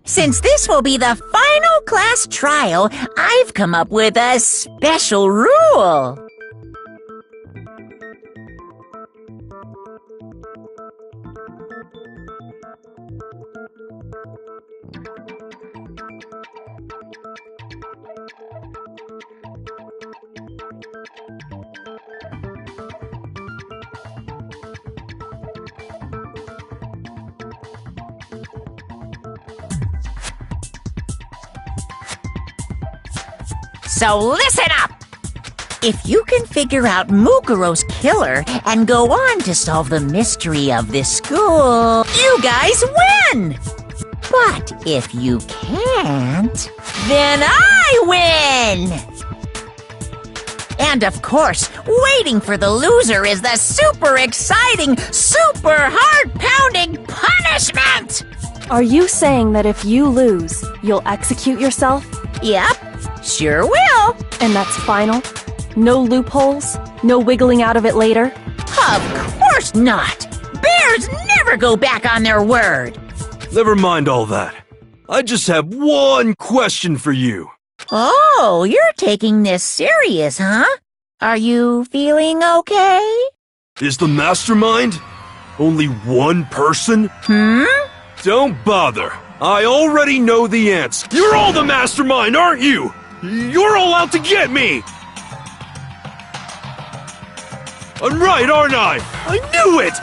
Since this will be the final class trial, I've come up with a special rule. So listen up! If you can figure out Mukuro's killer and go on to solve the mystery of this school, you guys win! But if you can't, then I win! And of course, waiting for the loser is the super exciting, super heart-pounding punishment! Are you saying that if you lose, you'll execute yourself? Yep. Sure will. And that's final? No loopholes? No wiggling out of it later? Of course not! Bears never go back on their word! Never mind all that. I just have one question for you. Oh, you're taking this serious, huh? Are you feeling okay? Is the mastermind only one person? Don't bother. I already know the answer. You're all the mastermind, aren't you? You're all out to get me! I'm right, aren't I? I knew it!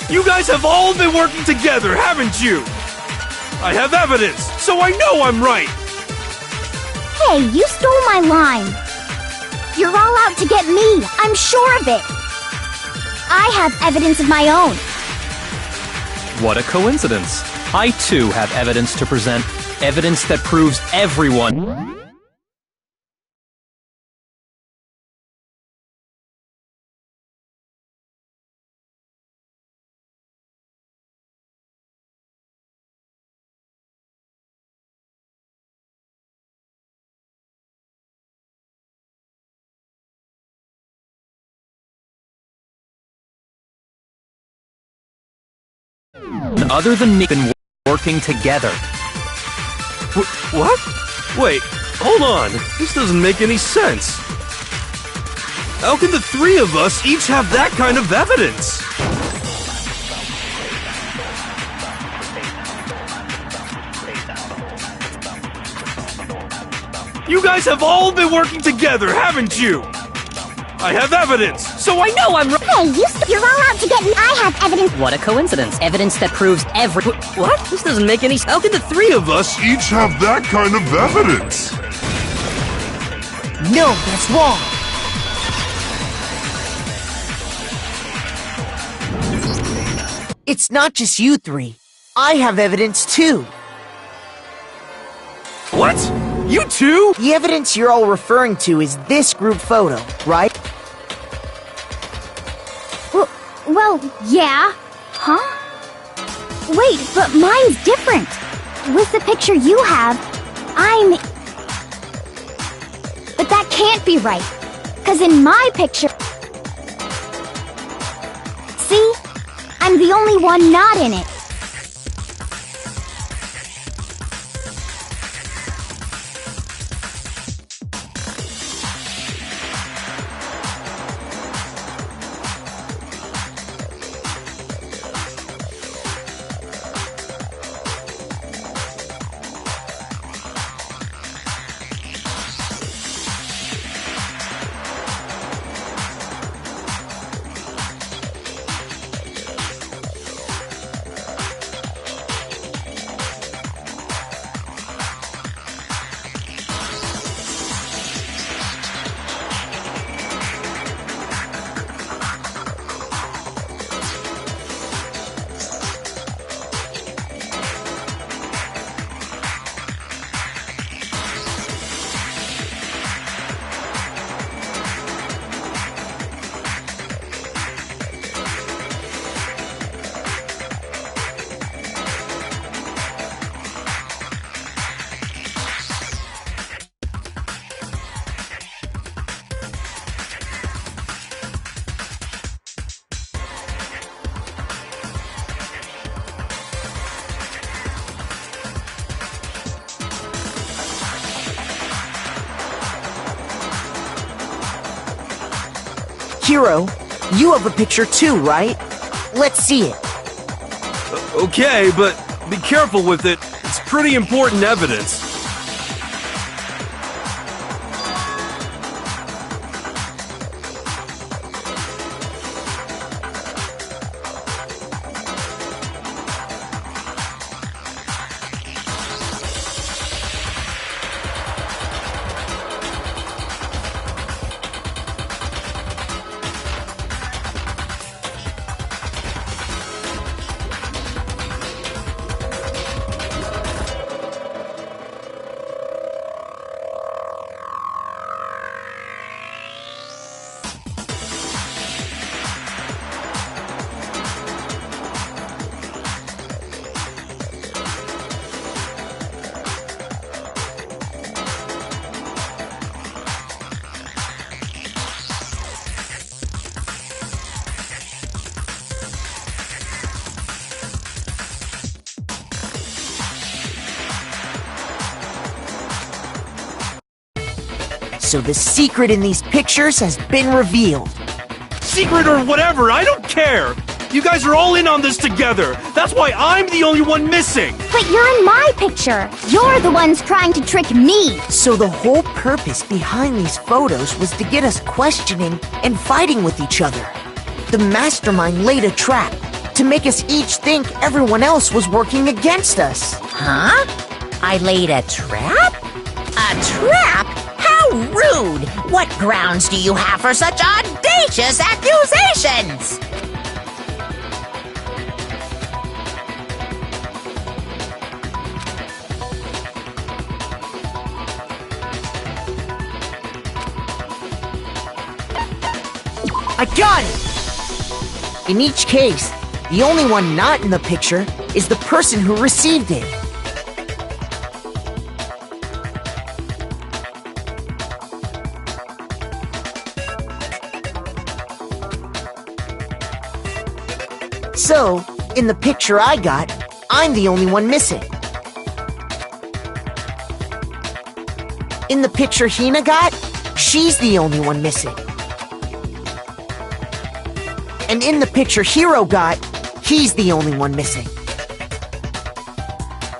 You guys have all been working together, haven't you? I have evidence, so I know I'm right! Hey, you stole my line! You're all out to get me, I'm sure of it! I have evidence of my own! What a coincidence! I too have evidence to present. Evidence that proves everyone... other than me been working together. What? Wait, hold on. This doesn't make any sense. How can the three of us each have that kind of evidence? You guys have all been working together, haven't you? I have evidence, so I know I'm right. Hey, you're all out to get me. I have evidence. What a coincidence. Evidence that proves What? This doesn't make any sense. How can the three of us Each have that kind of evidence. No, that's wrong. It's not just you three. I have evidence too. What? You too? The evidence you're all referring to is this group photo, right? Well, yeah. Huh? Wait, but mine's different. With the picture you have, But that can't be right. 'Cause in my picture... See? I'm the only one not in it. Hero, you have a picture too, right? Let's see it. Okay, but be careful with it. It's pretty important evidence. So the secret in these pictures has been revealed. Secret or whatever, I don't care! You guys are all in on this together! That's why I'm the only one missing! But you're in my picture. You're the ones trying to trick me. So the whole purpose behind these photos was to get us questioning and fighting with each other. The mastermind laid a trap to make us each think everyone else was working against us. Huh? I laid a trap? A trap? How rude! What grounds do you have for such audacious accusations? I got it! In each case, the only one not in the picture is the person who received it. So, in the picture I got, I'm the only one missing. In the picture Hina got, she's the only one missing. And in the picture Hero got, he's the only one missing.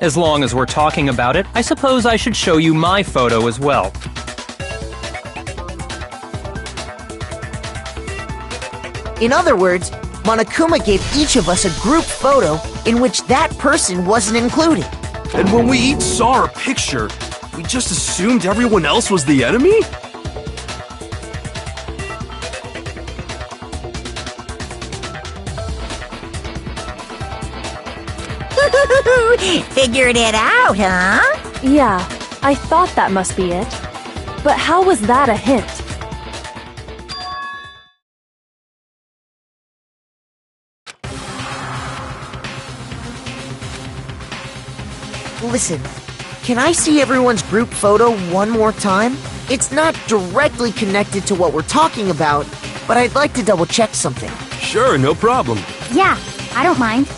As long as we're talking about it, I suppose I should show you my photo as well. In other words, Monokuma gave each of us a group photo in which that person wasn't included. And when we each saw our picture, we just assumed everyone else was the enemy? Figured it out, huh? Yeah, I thought that must be it. But how was that a hint? Listen, can I see everyone's group photo one more time? It's not directly connected to what we're talking about, but I'd like to double check something. Sure, no problem. Yeah, I don't mind.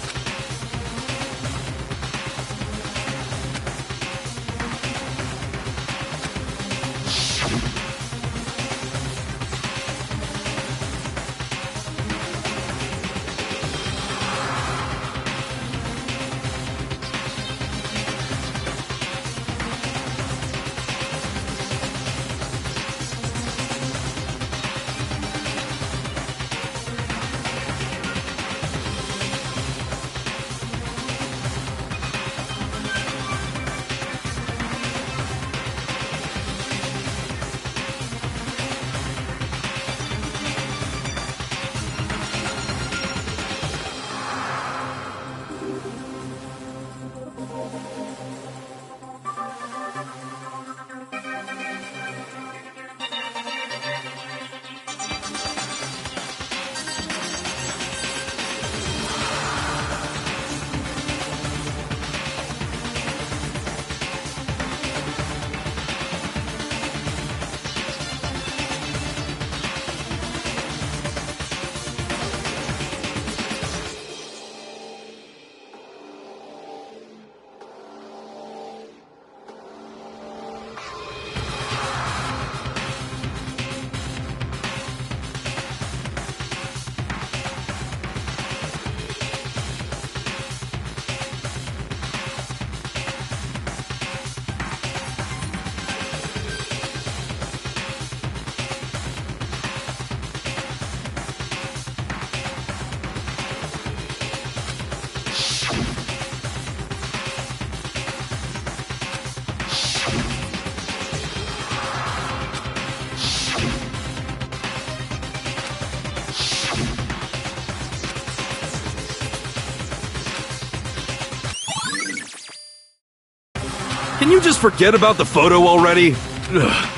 Can you just forget about the photo already? Ugh.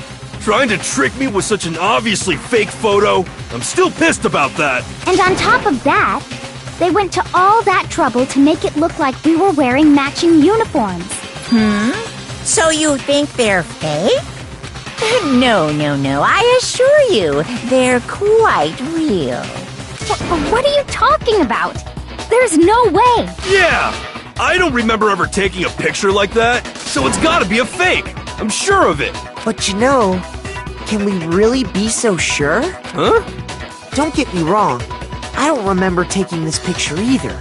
Trying to trick me with such an obviously fake photo? I'm still pissed about that. And on top of that, they went to all that trouble to make it look like we were wearing matching uniforms. So you think they're fake? No. I assure you, they're quite real. What are you talking about? There's no way. Yeah! I don't remember ever taking a picture like that, so it's gotta be a fake. I'm sure of it. But you know, can we really be so sure? Huh? Don't get me wrong, I don't remember taking this picture either.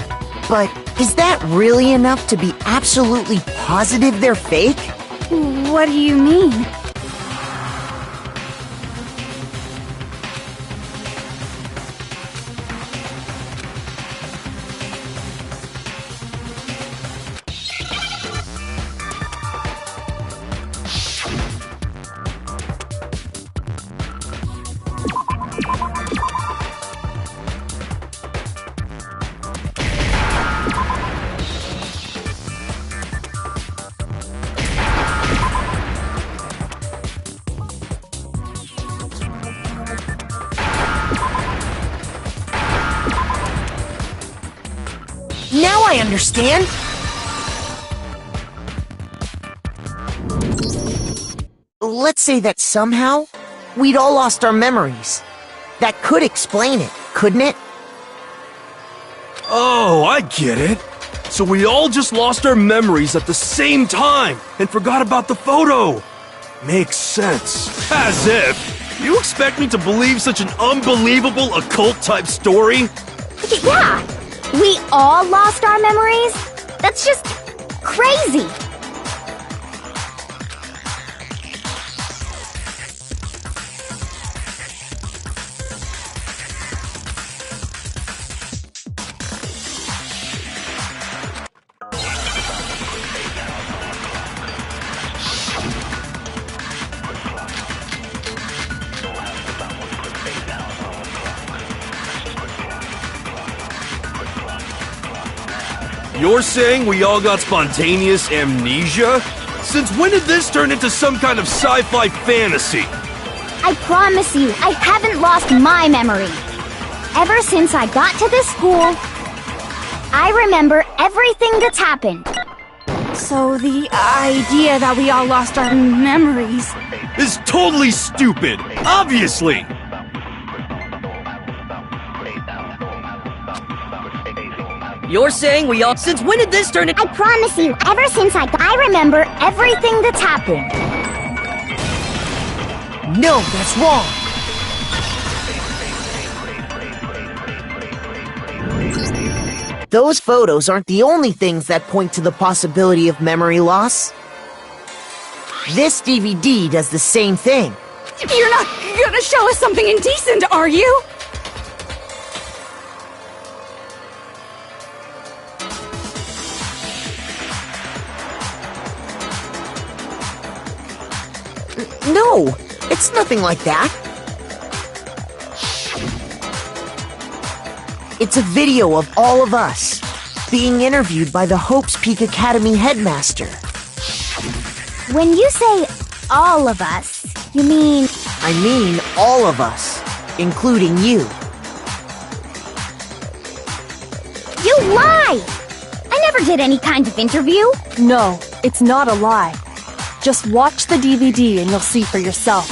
But is that really enough to be absolutely positive they're fake? What do you mean? Now I understand! Let's say that somehow, we'd all lost our memories. That could explain it, couldn't it? Oh, I get it. So we all just lost our memories at the same time and forgot about the photo. Makes sense. As if. You expect me to believe such an unbelievable occult-type story? Yeah! We all lost our memories? That's just crazy! You're saying we all got spontaneous amnesia? Since when did this turn into some kind of sci-fi fantasy? I promise you, I haven't lost my memory. Ever since I got to this school, I remember everything that's happened. So the idea that we all lost our memories is totally stupid, obviously! You're saying we all... Since when did this turn into... I promise you, ever since I remember everything that's happened. No, that's wrong! Those photos aren't the only things that point to the possibility of memory loss. This DVD does the same thing. You're not gonna show us something indecent, are you? No, it's nothing like that. It's a video of all of us being interviewed by the Hope's Peak Academy headmaster. When you say all of us, you mean... I mean all of us, including you. You lie! I never did any kind of interview. No, it's not a lie. Just watch the DVD and you'll see for yourself.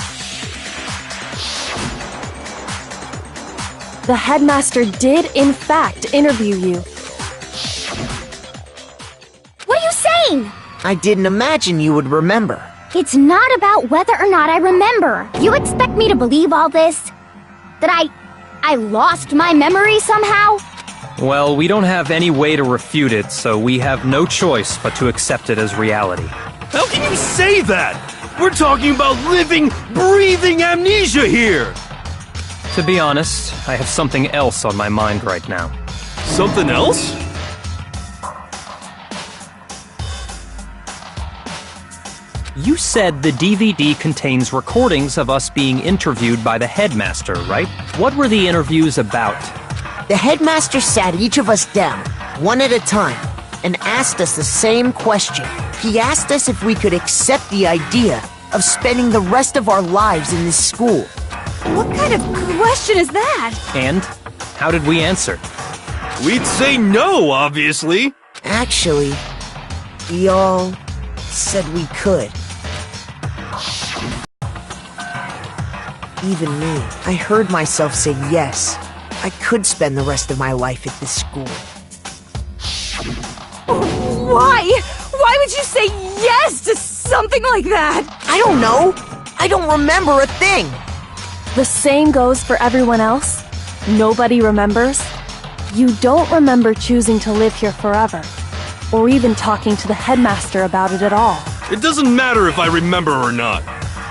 The headmaster did, in fact, interview you. What are you saying? I didn't imagine you would remember. It's not about whether or not I remember. You expect me to believe all this? That I lost my memory somehow? Well, we don't have any way to refute it, so we have no choice but to accept it as reality. How can you say that? We're talking about living, breathing amnesia here! To be honest, I have something else on my mind right now. Something else? You said the DVD contains recordings of us being interviewed by the headmaster, right? What were the interviews about? The headmaster sat each of us down, one at a time, and asked us the same question. He asked us if we could accept the idea of spending the rest of our lives in this school. What kind of question is that? And how did we answer? We'd say no, obviously. Actually, we all said we could. Even me. I heard myself say yes. I could spend the rest of my life at this school. Why? Why would you say yes to something like that? I don't know. I don't remember a thing. The same goes for everyone else. Nobody remembers. You don't remember choosing to live here forever, or even talking to the headmaster about it at all. It doesn't matter if I remember or not.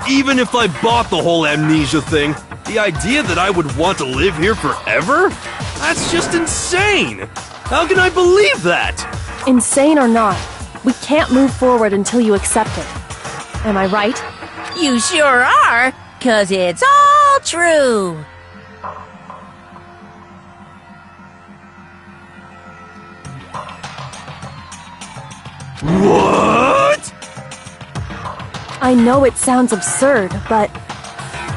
Even if I bought the whole amnesia thing, the idea that I would want to live here forever? That's just insane! How can I believe that? Insane or not, we can't move forward until you accept it. Am I right? You sure are, 'cause it's all true. What? I know it sounds absurd, but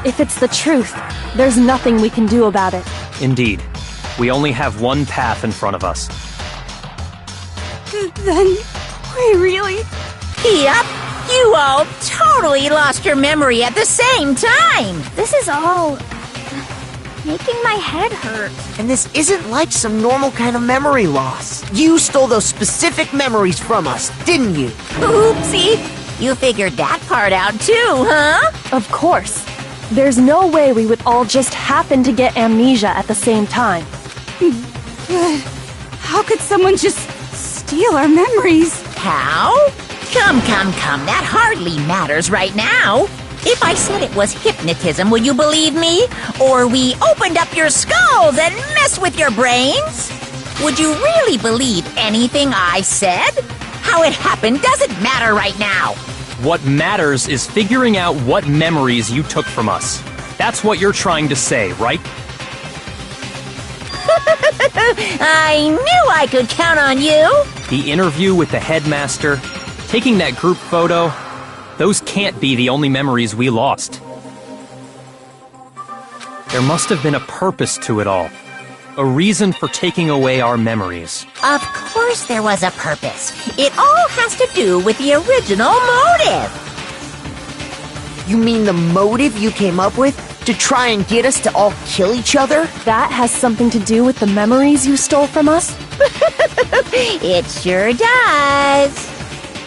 if it's the truth, there's nothing we can do about it. Indeed. We only have one path in front of us. Then we really... Yep, you all totally lost your memory at the same time. This is all making my head hurt. And this isn't like some normal kind of memory loss. You stole those specific memories from us, didn't you? Oopsie, you figured that part out too, huh? Of course. There's no way we would all just happen to get amnesia at the same time. But how could someone just steal our memories? How? Come, that hardly matters right now. If I said it was hypnotism, would you believe me? Or we opened up your skulls and messed with your brains? Would you really believe anything I said? How it happened doesn't matter right now. What matters is figuring out what memories you took from us. That's what you're trying to say, right? I knew I could count on you. The interview with the headmaster, taking that group photo, those can't be the only memories we lost. There must have been a purpose to it all. A reason for taking away our memories. Of course there was a purpose. It all has to do with the original motive. You mean the motive you came up with to try and get us to all kill each other? That has something to do with the memories you stole from us? It sure does.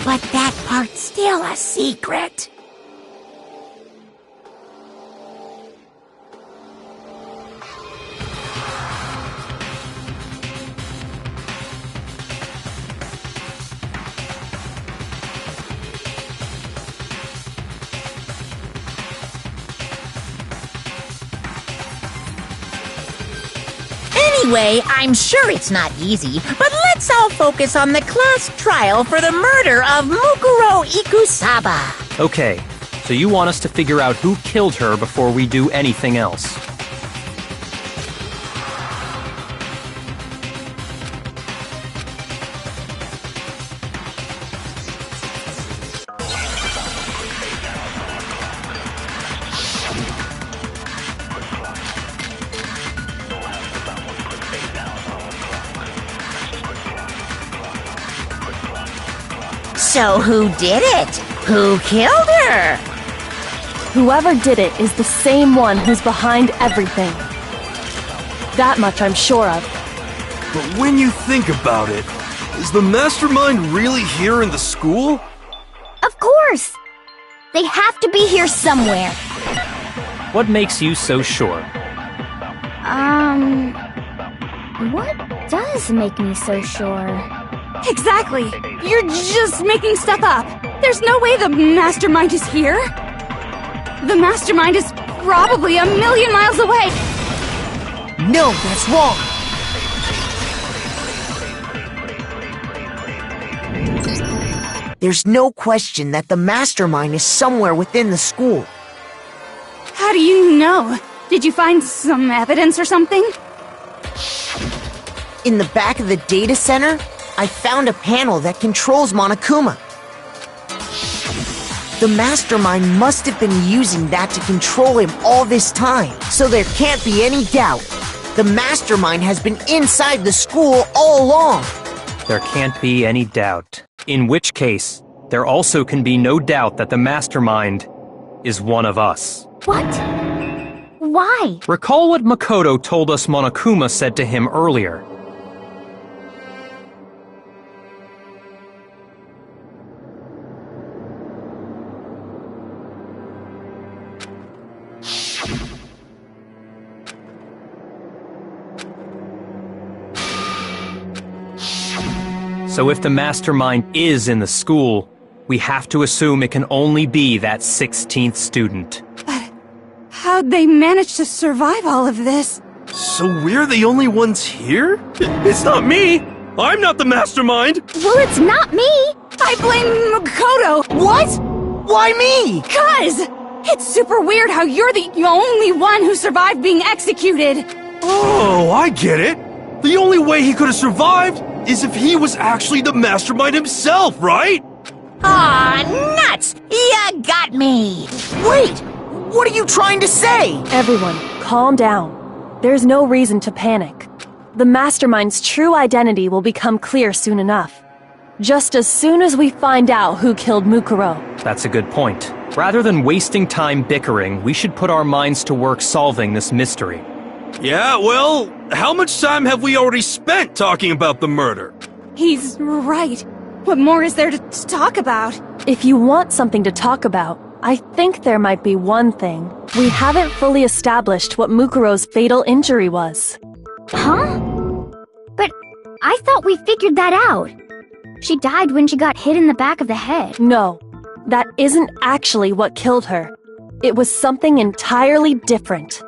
But that part's still a secret. Anyway, I'm sure it's not easy, but let's all focus on the class trial for the murder of Mukuro Ikusaba. Okay, so you want us to figure out who killed her before we do anything else. So who did it? Who killed her? Whoever did it is the same one who's behind everything. That much I'm sure of. But when you think about it, is the mastermind really here in the school? Of course! They have to be here somewhere. What makes you so sure? What does make me so sure? Exactly! You're just making stuff up! There's no way the mastermind is here! The mastermind is probably 1,000,000 miles away! No, that's wrong! There's no question that the mastermind is somewhere within the school. How do you know? Did you find some evidence or something? In the back of the data center, I found a panel that controls Monokuma. The mastermind must have been using that to control him all this time, so there can't be any doubt. The mastermind has been inside the school all along. There can't be any doubt. In which case, there also can be no doubt that the mastermind is one of us. What? Why? Recall what Makoto told us Monokuma said to him earlier. So if the mastermind is in the school, we have to assume it can only be that 16th student. But how'd they manage to survive all of this? So we're the only ones here? It's not me! I'm not the mastermind! Well, it's not me! I blame Makoto! What? Why me? 'Cause it's super weird how you're the only one who survived being executed! Oh, I get it! The only way he could have survived is if he was actually the mastermind himself, right? Aw, nuts! You got me! Wait! What are you trying to say? Everyone, calm down. There's no reason to panic. The mastermind's true identity will become clear soon enough. Just as soon as we find out who killed Mukuro. That's a good point. Rather than wasting time bickering, we should put our minds to work solving this mystery. Yeah, well, how much time have we already spent talking about the murder? He's right. What more is there to talk about? If you want something to talk about, I think there might be one thing. We haven't fully established what Mukuro's fatal injury was. Huh? But I thought we figured that out. She died when she got hit in the back of the head. No, that isn't actually what killed her. It was something entirely different.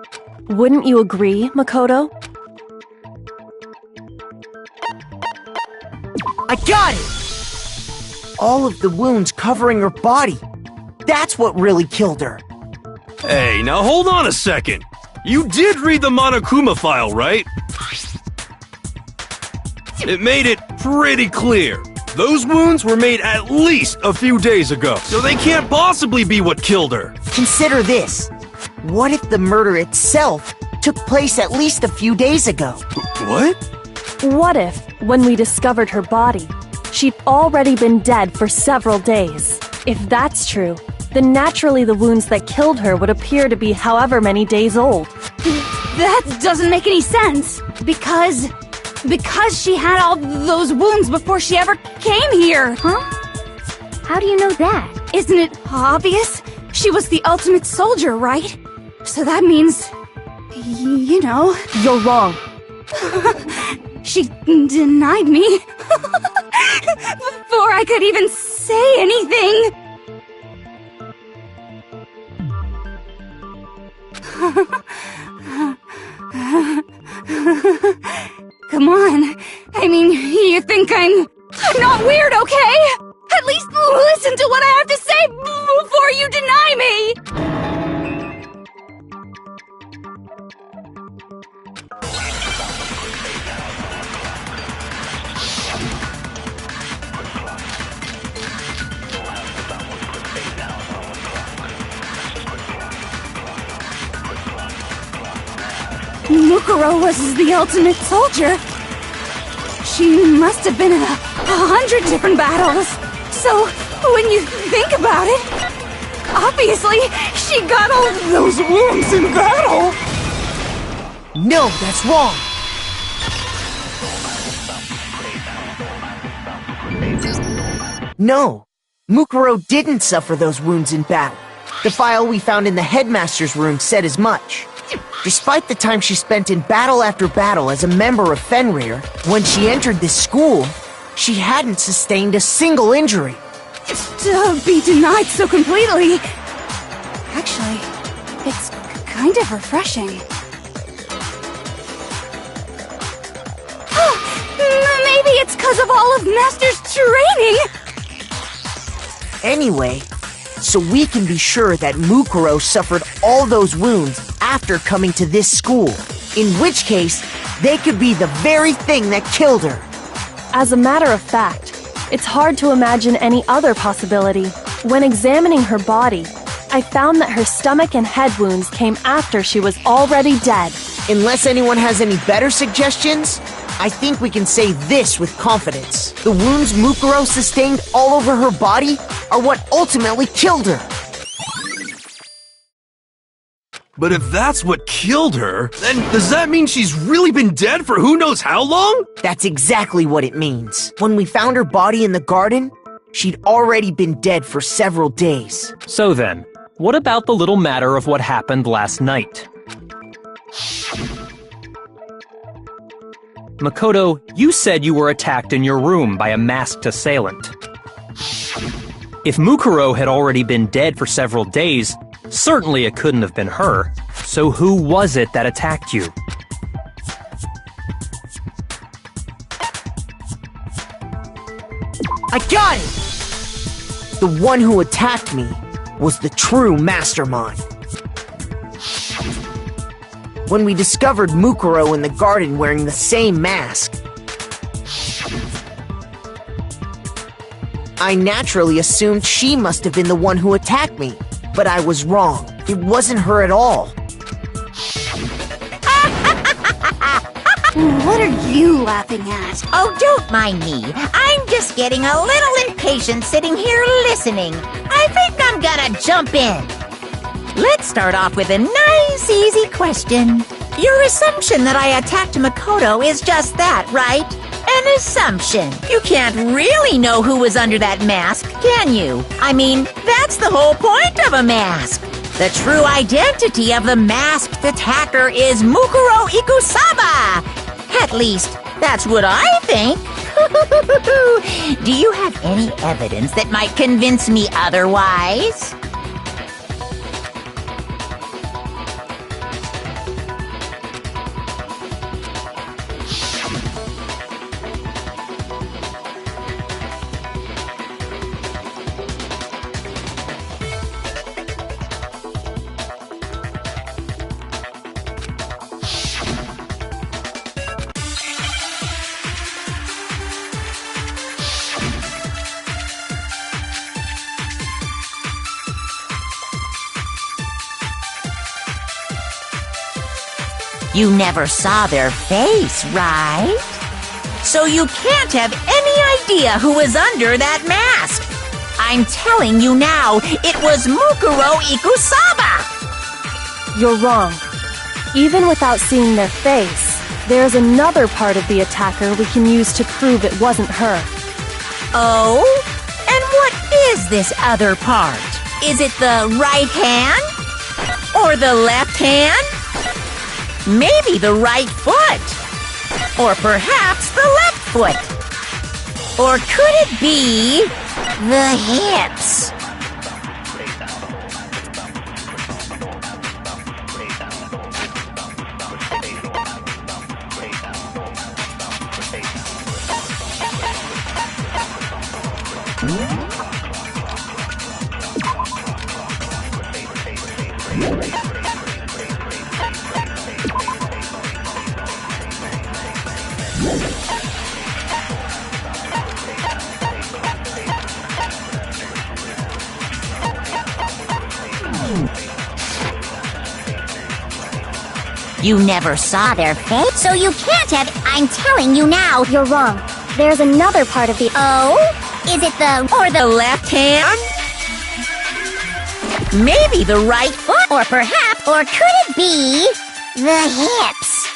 Wouldn't you agree, Makoto? I got it! All of the wounds covering her body. That's what really killed her. Hey, now hold on a second. You did read the Monokuma file, right? It made it pretty clear. Those wounds were made at least a few days ago, so they can't possibly be what killed her. Consider this. What if the murder itself took place at least a few days ago? What? What if, when we discovered her body, she'd already been dead for several days? If that's true, then naturally the wounds that killed her would appear to be however many days old. That doesn't make any sense. Because she had all those wounds before she ever came here. Huh? How do you know that? Isn't it obvious? She was the ultimate soldier, right? So that means, you know... You're wrong. She denied me. Before I could even say anything. Come on. I mean, you think I'm not weird, okay? At least listen to what I have to say before you deny me! Mukuro was the ultimate soldier. She must have been in 100 different battles. So, when you think about it, obviously, she got all those wounds in battle. No, that's wrong. No, Mukuro didn't suffer those wounds in battle. The file we found in the headmaster's room said as much. Despite the time she spent in battle after battle as a member of Fenrir, when she entered this school, she hadn't sustained a single injury. To be denied so completely... Actually, it's kind of refreshing. Maybe it's because of all of Master's training! Anyway, so we can be sure that Mukuro suffered all those wounds after coming to this school, in which case, they could be the very thing that killed her. As a matter of fact, it's hard to imagine any other possibility. When examining her body, I found that her stomach and head wounds came after she was already dead. Unless anyone has any better suggestions, I think we can say this with confidence. The wounds Mukuro sustained all over her body are what ultimately killed her. But if that's what killed her, then does that mean she's really been dead for who knows how long? That's exactly what it means. When we found her body in the garden, she'd already been dead for several days. So then, what about the little matter of what happened last night? Makoto, you said you were attacked in your room by a masked assailant. If Mukuro had already been dead for several days, certainly it couldn't have been her. So who was it that attacked you? I got it! The one who attacked me was the true mastermind. When we discovered Mukuro in the garden wearing the same mask, I naturally assumed she must have been the one who attacked me, but I was wrong. It wasn't her at all. What are you laughing at? Oh, don't mind me. I'm just getting a little impatient sitting here listening. I think I'm gonna jump in. Let's start off with a nice, easy question. Your assumption that I attacked Makoto is just that, right? An assumption. You can't really know who was under that mask, can you? I mean, that's the whole point of a mask. The true identity of the masked attacker is Mukuro Ikusaba. At least, that's what I think. Do you have any evidence that might convince me otherwise? You never saw their face, right? So you can't have any idea who was under that mask. I'm telling you now, it was Mukuro Ikusaba! You're wrong. Even without seeing their face, there's another part of the attacker we can use to prove it wasn't her. Oh? And what is this other part? Is it the right hand? Or the left hand? Maybe the right foot. Or perhaps the left foot. Or could it be the hips? You never saw their face? So you can't have... I'm telling you now. You're wrong. There's another part of the... Oh? Is it the... Or the left hand? Maybe the right foot? Or perhaps... Or could it be... the hips?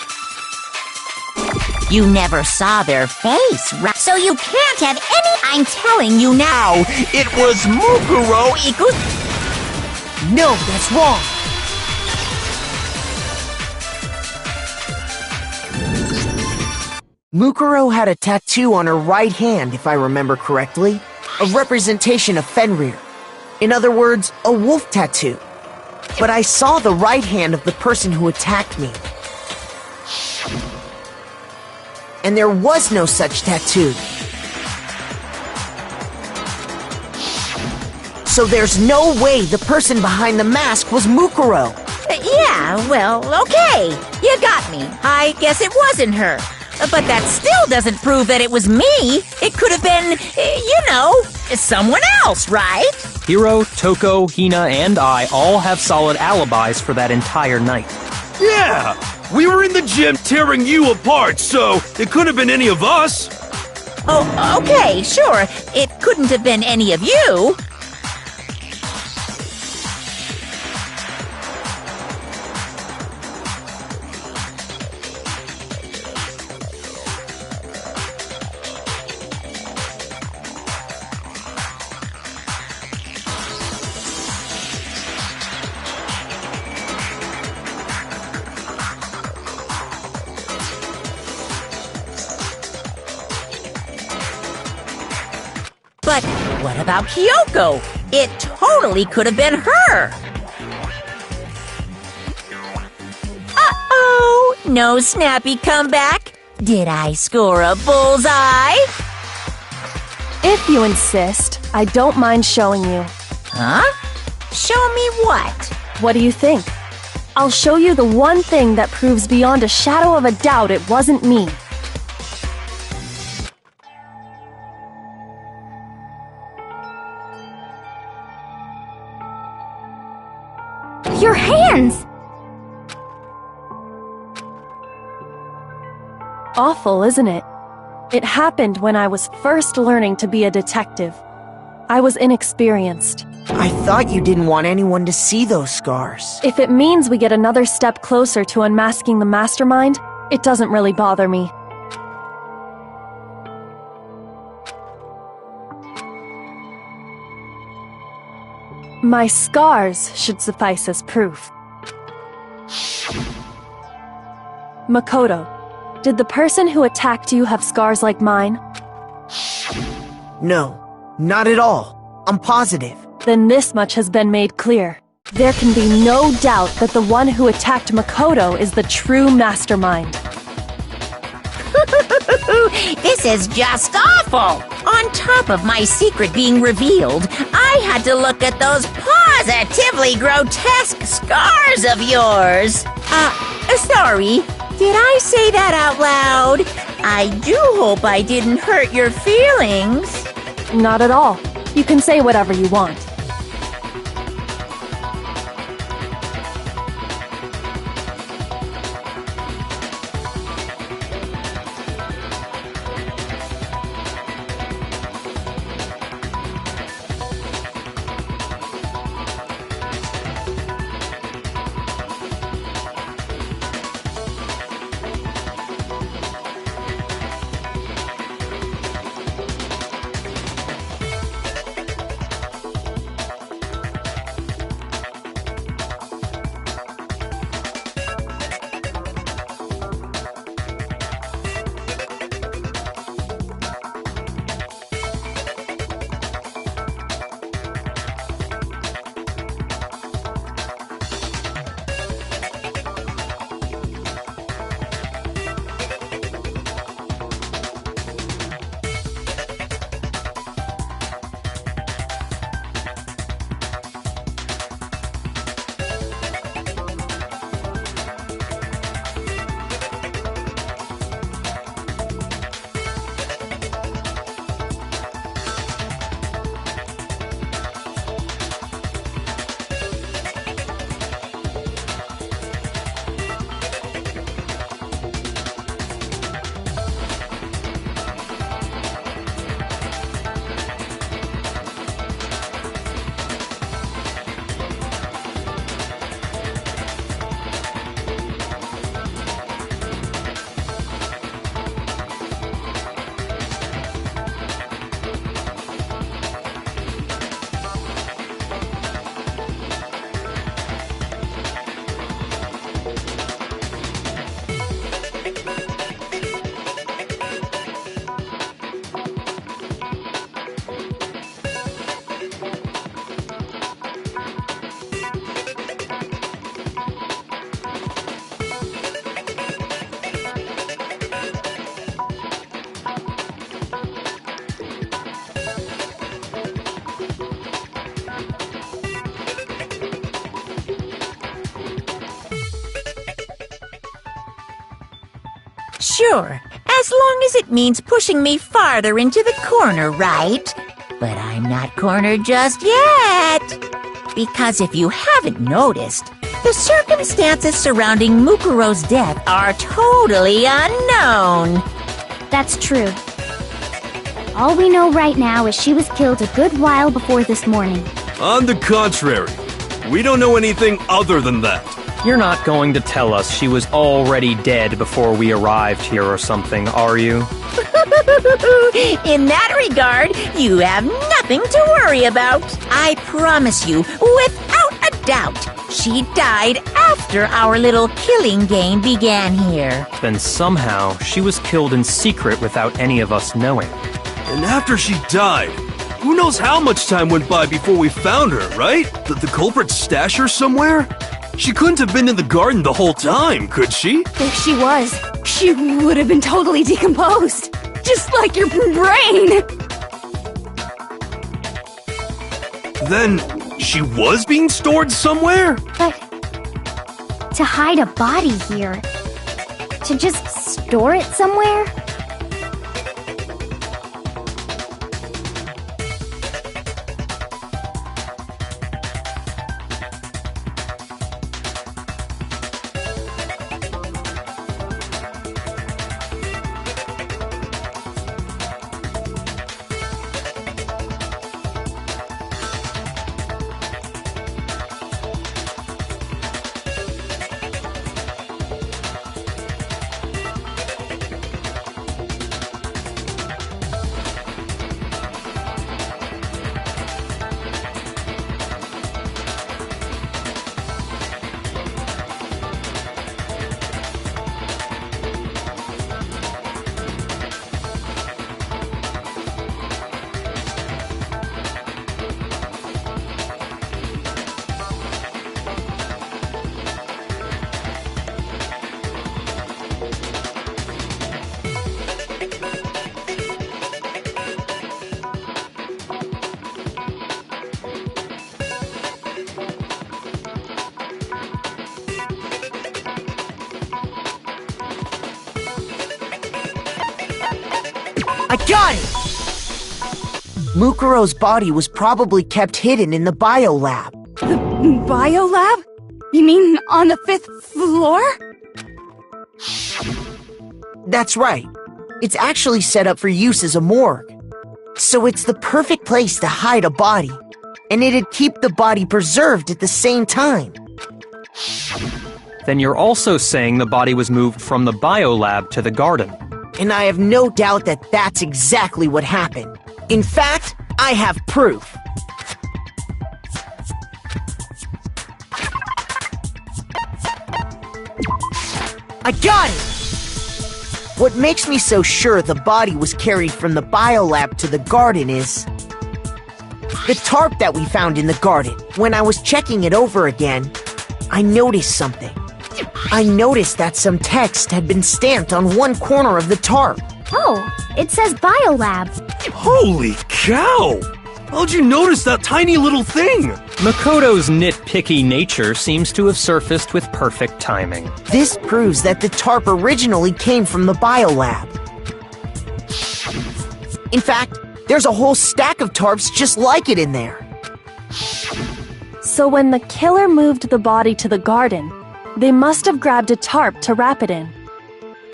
You never saw their face, right? So you can't have any... I'm telling you now, it was Mukuro No, that's wrong. Mukuro had a tattoo on her right hand, if I remember correctly, a representation of Fenrir. In other words, a wolf tattoo. But I saw the right hand of the person who attacked me. And there was no such tattoo. So there's no way the person behind the mask was Mukuro. Yeah, well, okay. You got me. I guess it wasn't her. But that still doesn't prove that it was me. It could have been, someone else, right? Hiro, Toko, Hina, and I all have solid alibis for that entire night. Yeah! We were in the gym tearing you apart, so it couldn't have been any of us. Oh, okay, sure. It couldn't have been any of you. But what about Kyoko? It totally could have been her. Uh-oh! No snappy comeback? Did I score a bullseye? If you insist, I don't mind showing you. Huh? Show me what? What do you think? I'll show you the one thing that proves beyond a shadow of a doubt it wasn't me. Your hands! Awful, isn't it? It happened when I was first learning to be a detective. I was inexperienced. I thought you didn't want anyone to see those scars. If it means we get another step closer to unmasking the mastermind, it doesn't really bother me. My scars should suffice as proof. Makoto, did the person who attacked you have scars like mine? No, not at all. I'm positive. Then this much has been made clear. There can be no doubt that the one who attacked Makoto is the true mastermind. This is just awful! On top of my secret being revealed, I had to look at those positively grotesque scars of yours. Sorry. Did I say that out loud? I do hope I didn't hurt your feelings. Not at all. You can say whatever you want. Sure, As long as it means pushing me farther into the corner, right? But I'm not cornered just yet. Because if you haven't noticed, the circumstances surrounding Mukuro's death are totally unknown. That's true. All we know right now is she was killed a good while before this morning. On the contrary, we don't know anything other than that. You're not going to tell us she was already dead before we arrived here or something, are you? In that regard, you have nothing to worry about. I promise you, without a doubt, she died after our little killing game began here. Then somehow she was killed in secret without any of us knowing. And after she died, who knows how much time went by before we found her, right? Did the culprit stash her somewhere? She couldn't have been in the garden the whole time, could she? If she was, she would have been totally decomposed. Just like your brain! Then, she was being stored somewhere? But to hide a body here, to just store it somewhere? I got it! Mukuro's body was probably kept hidden in the biolab. The biolab? You mean on the 5th floor? That's right. It's actually set up for use as a morgue. So it's the perfect place to hide a body. And it'd keep the body preserved at the same time. Then you're also saying the body was moved from the biolab to the garden. And I have no doubt that that's exactly what happened. In fact, I have proof. I got it! What makes me so sure the body was carried from the biolab to the garden is the tarp that we found in the garden. When I was checking it over again, I noticed something. I noticed that some text had been stamped on one corner of the tarp. Oh, it says biolab. Holy cow! How'd you notice that tiny little thing? Makoto's nitpicky nature seems to have surfaced with perfect timing. This proves that the tarp originally came from the biolab. In fact, there's a whole stack of tarps just like it in there. So when the killer moved the body to the garden, they must have grabbed a tarp to wrap it in.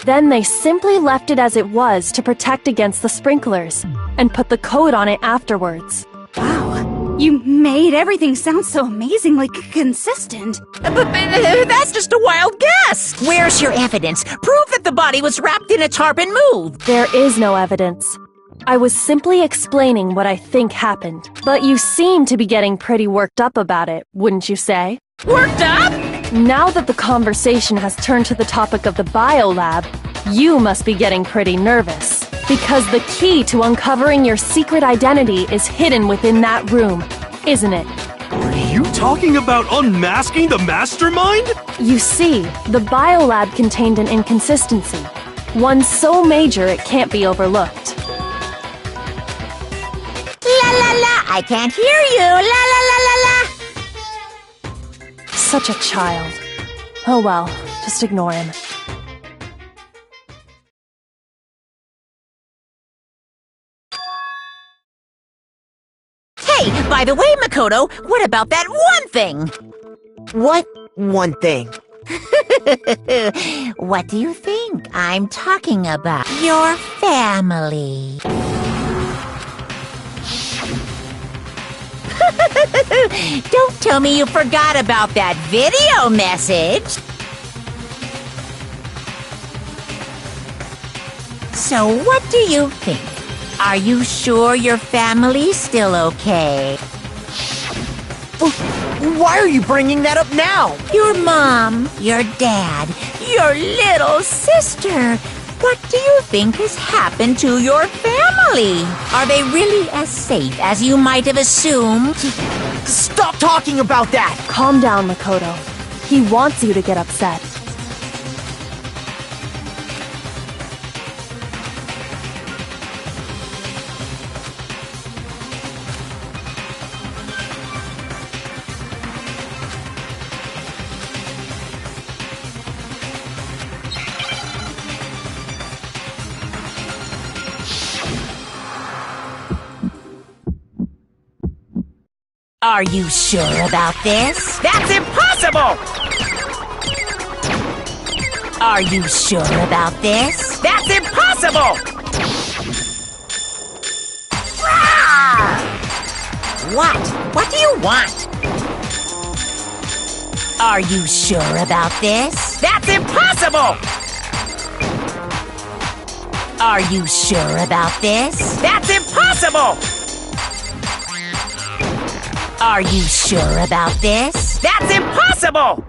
Then they simply left it as it was to protect against the sprinklers, and put the coat on it afterwards. Wow, you made everything sound so amazingly consistent. But that's just a wild guess. Where's your evidence? Prove that the body was wrapped in a tarp and moved. There is no evidence. I was simply explaining what I think happened. But you seem to be getting pretty worked up about it, wouldn't you say? Worked up? Now that the conversation has turned to the topic of the biolab, you must be getting pretty nervous. Because the key to uncovering your secret identity is hidden within that room, isn't it? Are you talking about unmasking the mastermind? You see, the biolab contained an inconsistency. One so major it can't be overlooked. La la la, I can't hear you. La la la la la. Such a child. Oh well, just ignore him. Hey, by the way, Makoto, what about that one thing? What one thing? What do you think I'm talking about? Your family. Don't tell me you forgot about that video message. So what do you think? Are you sure your family's still okay? Why are you bringing that up now? Your mom, your dad, your little sister. What do you think has happened to your family? Are they really as safe as you might have assumed? Stop talking about that! Calm down, Makoto. He wants you to get upset. Are you sure about this? That's impossible! Are you sure about this? That's impossible! Ah! What? What do you want? Are you sure about this? That's impossible! Are you sure about this? That's impossible! Are you sure about this? That's impossible!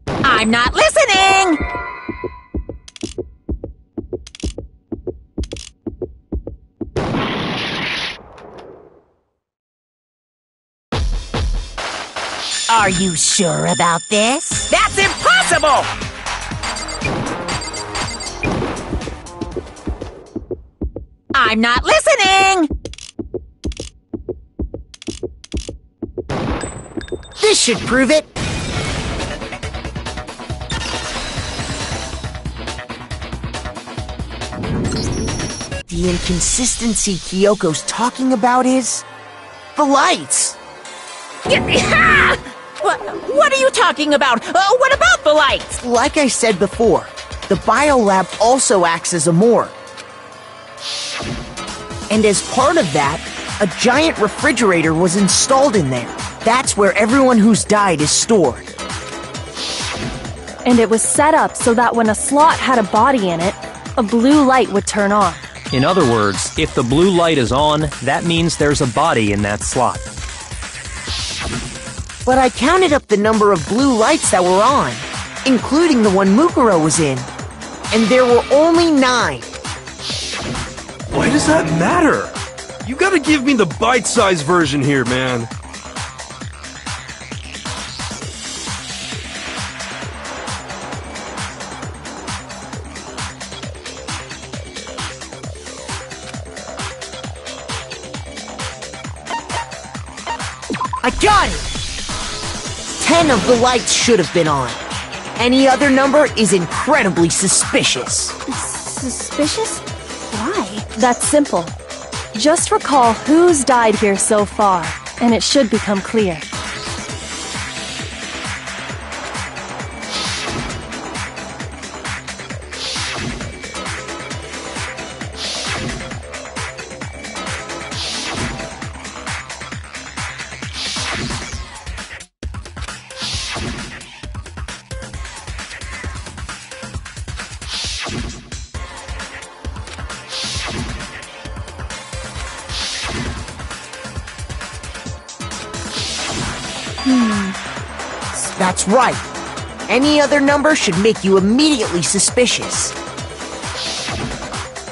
I'm not listening! Are you sure about this? That's impossible! I'm not listening! This should prove it! The inconsistency Kyoko's talking about is... the lights! What are you talking about? What about the lights? Like I said before, the biolab also acts as a morgue. And as part of that, a giant refrigerator was installed in there. That's where everyone who's died is stored. And it was set up so that when a slot had a body in it, a blue light would turn on. In other words, if the blue light is on, that means there's a body in that slot. But I counted up the number of blue lights that were on, including the one Mukuro was in, and there were only 9. Why does that matter? You gotta give me the bite-sized version here, man. I got it! 10 of the lights should have been on. Any other number is incredibly suspicious. Suspicious? Why? That's simple. Just recall who's died here so far, and it should become clear. That's right. Any other number should make you immediately suspicious.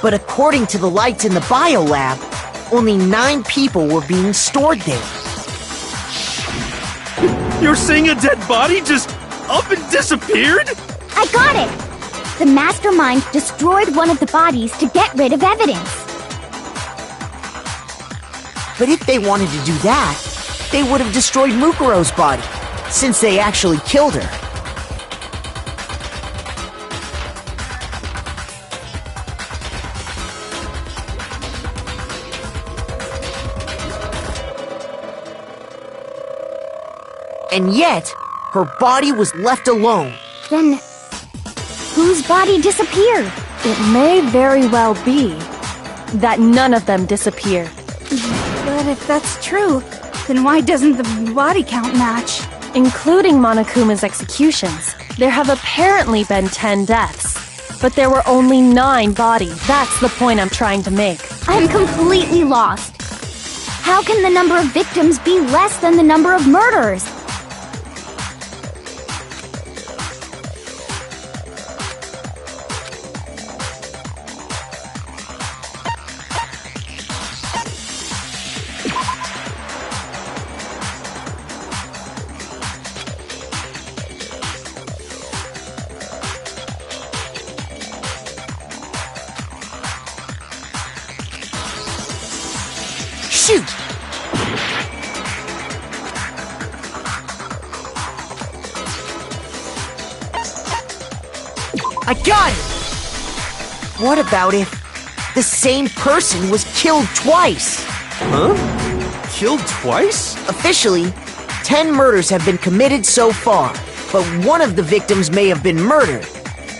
But according to the lights in the biolab, only 9 people were being stored there. You're saying a dead body just up and disappeared? I got it! The mastermind destroyed one of the bodies to get rid of evidence. But if they wanted to do that, they would have destroyed Mukuro's body, since they actually killed her. And yet, her body was left alone. Then, whose body disappeared? It may very well be that none of them disappear. But if that's true, then why doesn't the body count match? Including Monokuma's executions, there have apparently been 10 deaths. But there were only 9 bodies. That's the point I'm trying to make. I'm completely lost. How can the number of victims be less than the number of murders? Shoot! I got it! What about if the same person was killed twice? Huh? Killed twice? Officially, 10 murders have been committed so far, but one of the victims may have been murdered,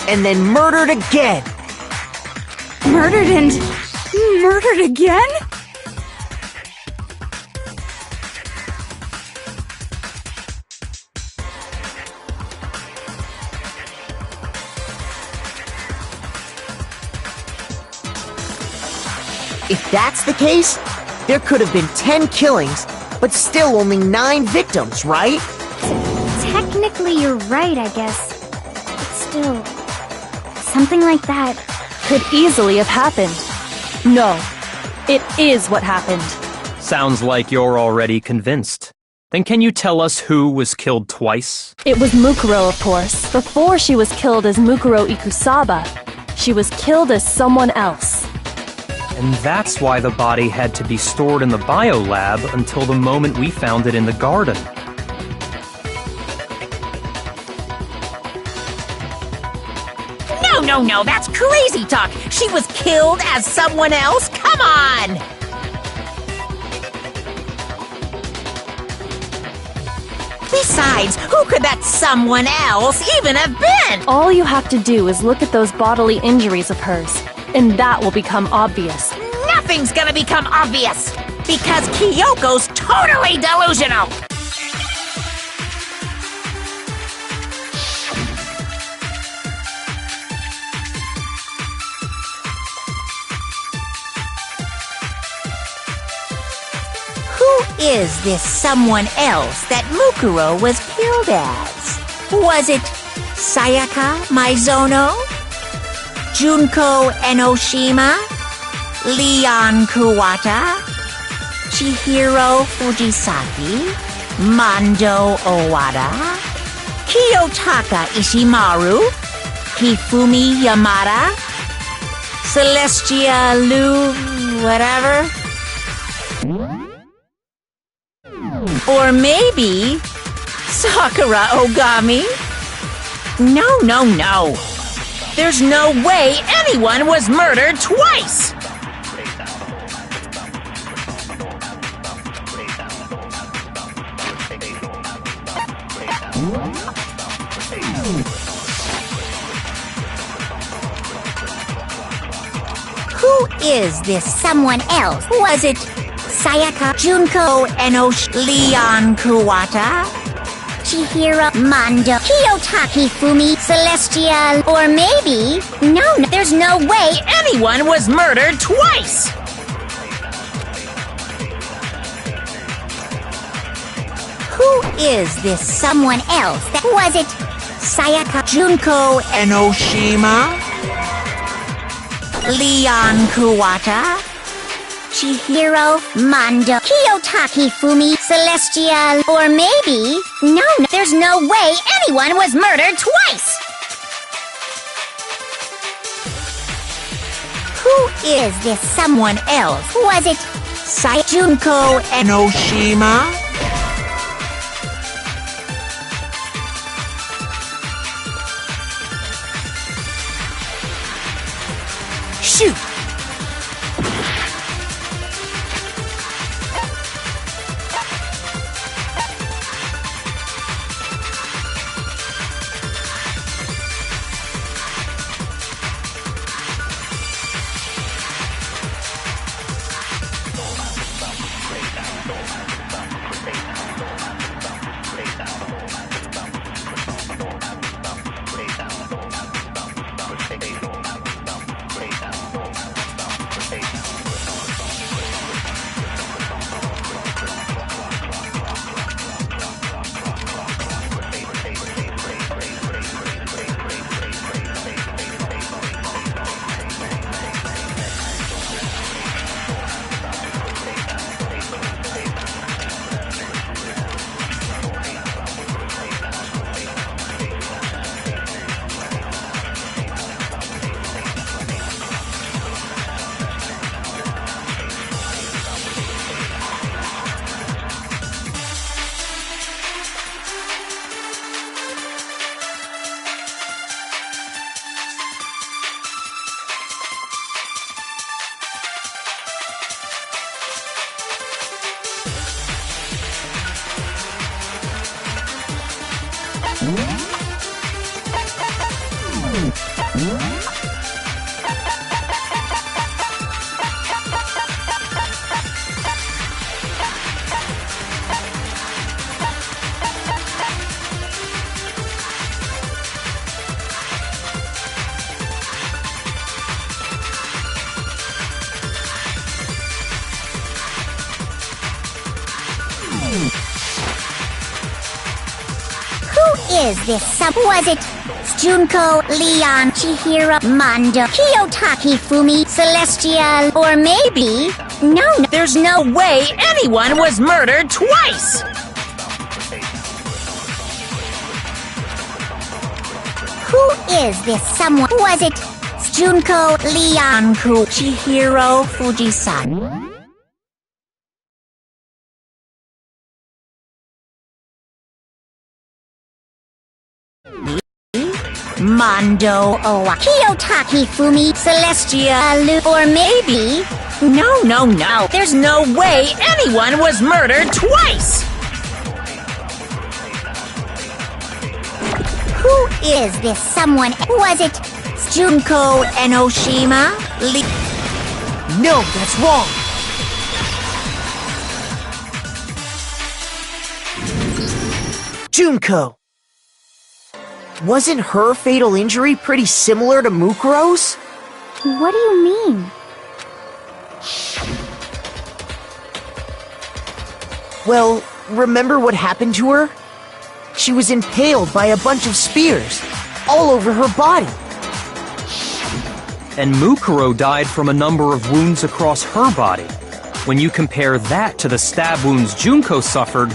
and then murdered again. Murdered and murdered again? If that's the case, there could have been 10 killings, but still only 9 victims, right? Technically, you're right, I guess. But still, something like that. Could easily have happened. No, it is what happened. Sounds like you're already convinced. Then can you tell us who was killed twice? It was Mukuro, of course. Before she was killed as Mukuro Ikusaba, she was killed as someone else. And that's why the body had to be stored in the biolab until the moment we found it in the garden. No, that's crazy talk. She was killed as someone else? Come on! Besides, who could that someone else even have been? All you have to do is look at those bodily injuries of hers, and that will become obvious. Nothing's gonna become obvious, because Kyoko's totally delusional! Who is this someone else that Mukuro was killed as? Was it Sayaka Maizono? Junko Enoshima? Leon Kuwata? Chihiro Fujisaki? Mando Owada? Kiyotaka Ishimaru? Hifumi Yamada? Celestia Lu... whatever? Or maybe Sakura Ogami? No. There's no way anyone was murdered twice! Who is this someone else? Was it Sayaka, Junko, Enosh, Leon Kuwata? Chihiro, Mando, Kiyotaki, Fumi, Celestial, or maybe... No, there's no way anyone was murdered twice! Who is this someone else? Was it Sayaka, Junko, Enoshima? Leon Kuwata? Chihiro, Mando, Kiyotaki, Fumi, Celestial, or maybe... No, there's no way anyone was murdered twice! Who is this someone else? Was it Junko Enoshima? Shoot! Is this was it Junko, Leon, Chihiro, Mondo, Kiyotaki, Fumi, Celestial, or maybe... No, There's no way anyone was murdered twice! Who is this someone? Was it Junko, Leon, Chihiro, Fujisan. Mondo, Kiyotaki, Fumi, Celestial, or maybe... No. There's no way anyone was murdered twice! Who is this someone? Was it Junko, Enoshima, No, that's wrong. Junko. Wasn't her fatal injury pretty similar to Mukuro's? What do you mean? Well, remember what happened to her? She was impaled by a bunch of spears, all over her body. And Mukuro died from a number of wounds across her body. When you compare that to the stab wounds Junko suffered,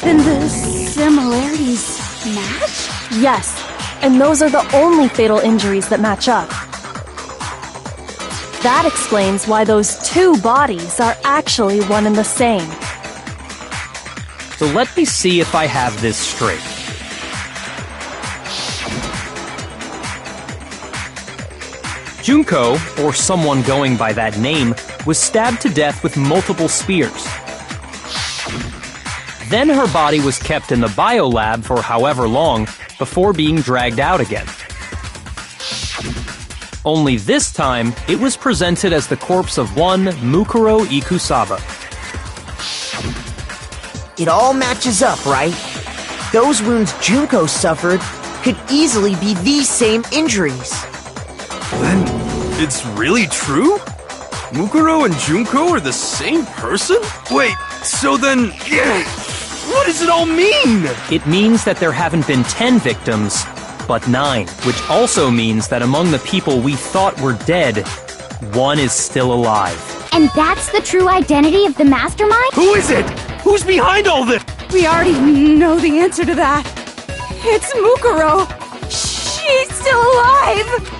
Then the similarities match? Yes, and those are the only fatal injuries that match up. That explains why those two bodies are actually one and the same. so let me see if I have this straight. Junko, or someone going by that name, was stabbed to death with multiple spears. Then her body was kept in the biolab for however long before being dragged out again. Only this time, it was presented as the corpse of one Mukuro Ikusaba. It all matches up, right? Those wounds Junko suffered could easily be these same injuries. Then, it's really true? Mukuro and Junko are the same person? Wait, so then... what does it all mean? It means that there haven't been 10 victims, but 9, which also means that among the people we thought were dead, one is still alive. And that's the true identity of the mastermind? Who is it? Who's behind all this? We already know the answer to that. It's Mukuro. She's still alive.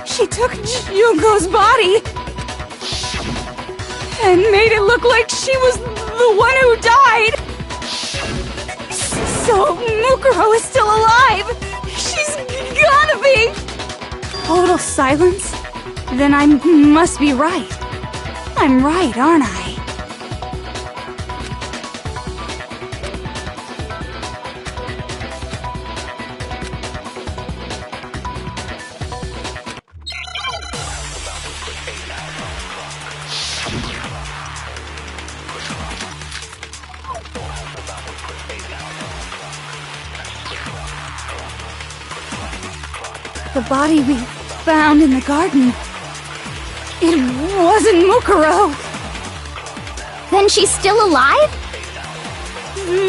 She took Junko's body and made it look like she was the one who died. So Mukuro is still alive. She's gotta be. Total silence? Then I must be right. I'm right, aren't I? The body we found in the garden. It wasn't Mukuro. Then she's still alive?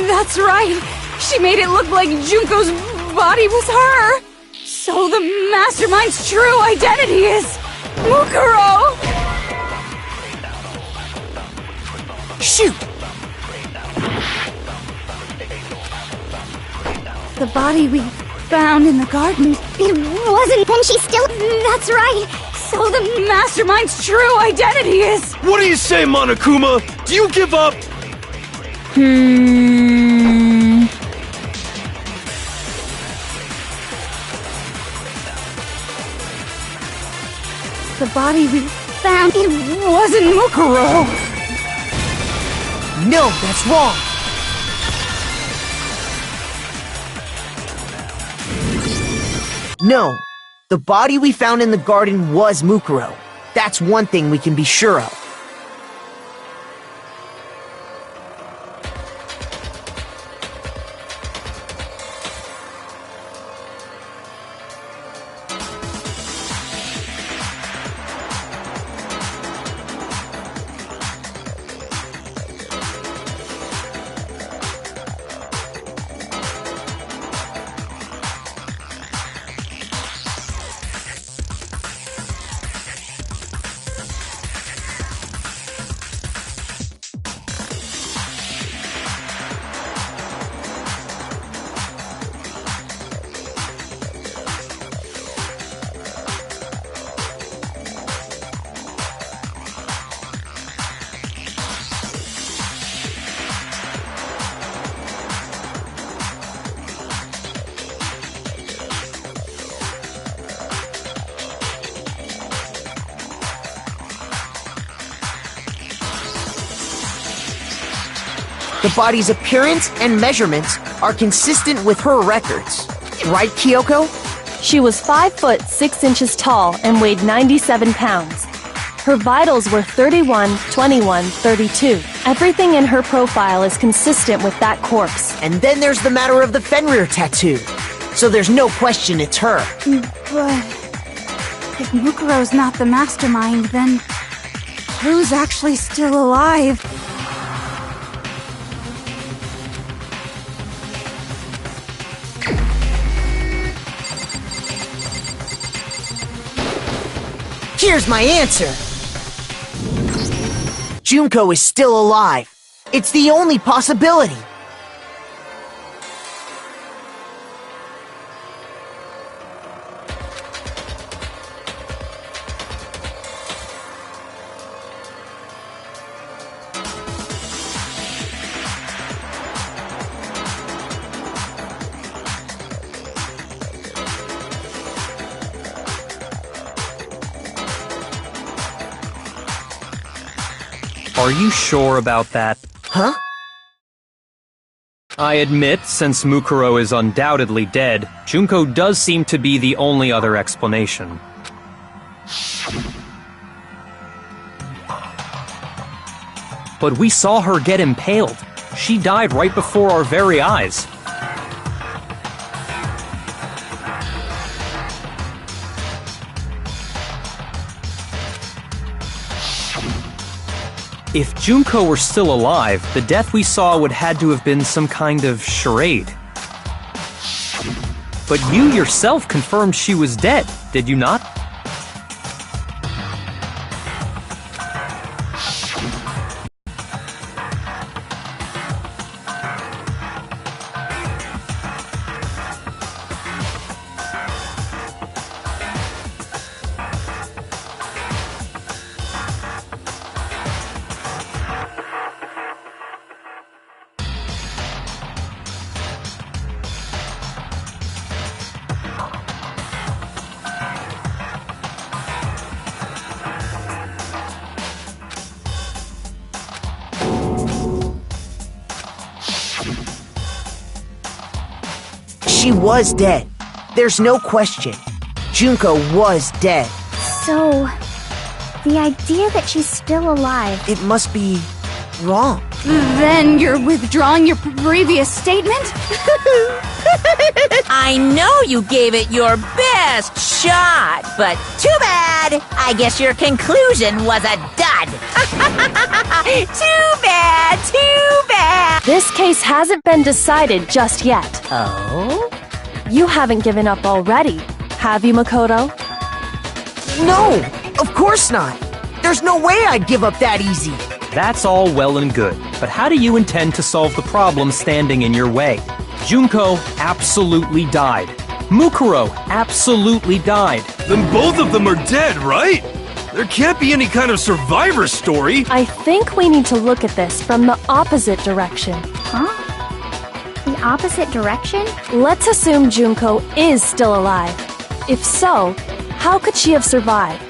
That's right. She made it look like Junko's body was her. So the mastermind's true identity is Mukuro. Shoot! The body we found in the garden, It wasn't, then she still. that's right. So the mastermind's true identity is. What do you say, Monokuma? Do you give up? The body we found, it wasn't Mukuro. No, that's wrong. No, the body we found in the garden was Mukuro. That's one thing we can be sure of. The body's appearance and measurements are consistent with her records. Right, Kyoko? She was 5 foot 6 inches tall and weighed 97 pounds. Her vitals were 31, 21, 32. Everything in her profile is consistent with that corpse. And then there's the matter of the Fenrir tattoo. So there's no question it's her. But if Mukuro's not the mastermind, then who's actually still alive? Here's my answer. Junko is still alive. It's the only possibility. Are you sure about that? Huh? I admit, since Mukuro is undoubtedly dead, Junko does seem to be the only other explanation. But we saw her get impaled. She died right before our very eyes. If Junko were still alive, the death we saw would had to have been some kind of charade. But you yourself confirmed she was dead, did you not? She was dead. There's no question. Junko was dead. So, the idea that she's still alive. It must be wrong. Then you're withdrawing your previous statement? I know you gave it your best shot, but too bad. I guess your conclusion was a dud. Too bad, too bad. This case hasn't been decided just yet. Oh? You haven't given up already, have you, Makoto? No, of course not. There's no way I'd give up that easy. That's all well and good, but how do you intend to solve the problem standing in your way? Junko absolutely died. Mukuro absolutely died. Then both of them are dead, right? There can't be any kind of survivor story. I think we need to look at this from the opposite direction. Huh? The opposite direction? Let's assume Junko is still alive. If so, how could she have survived?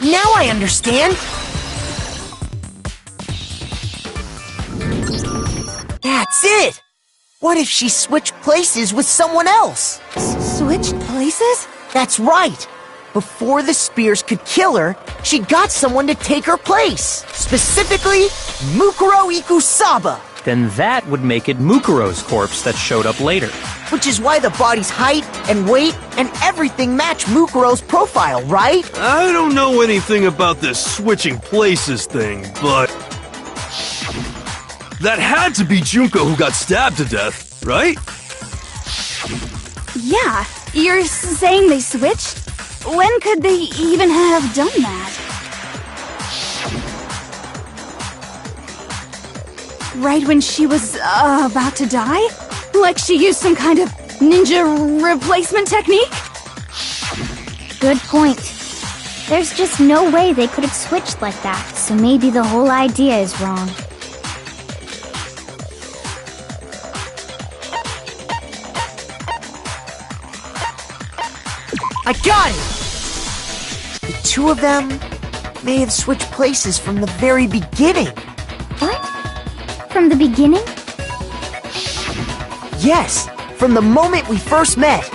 Now I understand! That's it! What if she switched places with someone else? Switched places? That's right! Before the spears could kill her, she got someone to take her place! Specifically, Mukuro Ikusaba! Then that would make it Mukuro's corpse that showed up later. Which is why the body's height and weight and everything match Mukuro's profile, right? I don't know anything about this switching places thing, but... that had to be Junko who got stabbed to death, right? Yeah, you're saying they switched? When could they even have done that? Right when she was about to die? Like she used some kind of ninja replacement technique? Good point. There's just no way they could have switched like that, so maybe the whole idea is wrong. I got it! The two of them may have switched places from the very beginning. What? From the beginning? Yes, from the moment we first met.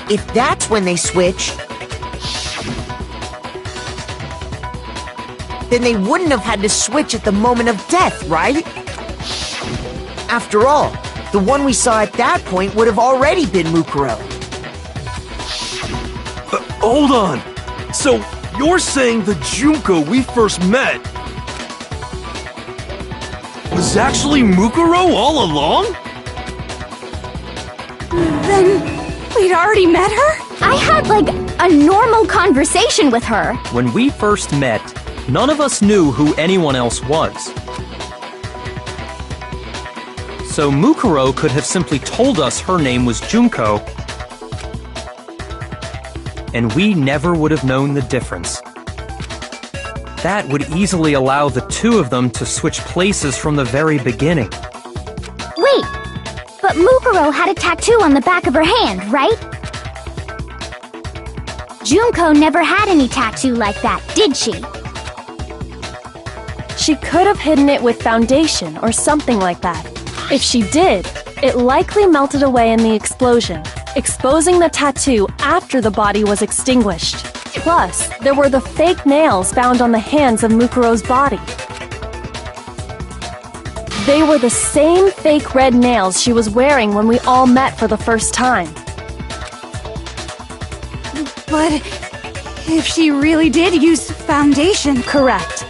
If that's when they switched, then they wouldn't have had to switch at the moment of death, right? After all, the one we saw at that point would have already been Mukuro. Hold on! So, you're saying the Junko we first met was actually Mukuro all along? Then we'd already met her? I had, like, a normal conversation with her. When we first met, none of us knew who anyone else was. So Mukuro could have simply told us her name was Junko, and we never would have known the difference. That would easily allow the two of them to switch places from the very beginning. Wait, but Mukuro had a tattoo on the back of her hand, right? Junko never had any tattoo like that, did she? She could have hidden it with foundation or something like that. If she did, it likely melted away in the explosion, exposing the tattoo after the body was extinguished. Plus, there were the fake nails found on the hands of Mukuro's body. They were the same fake red nails she was wearing when we all met for the first time. But if she really did use foundation... Correct.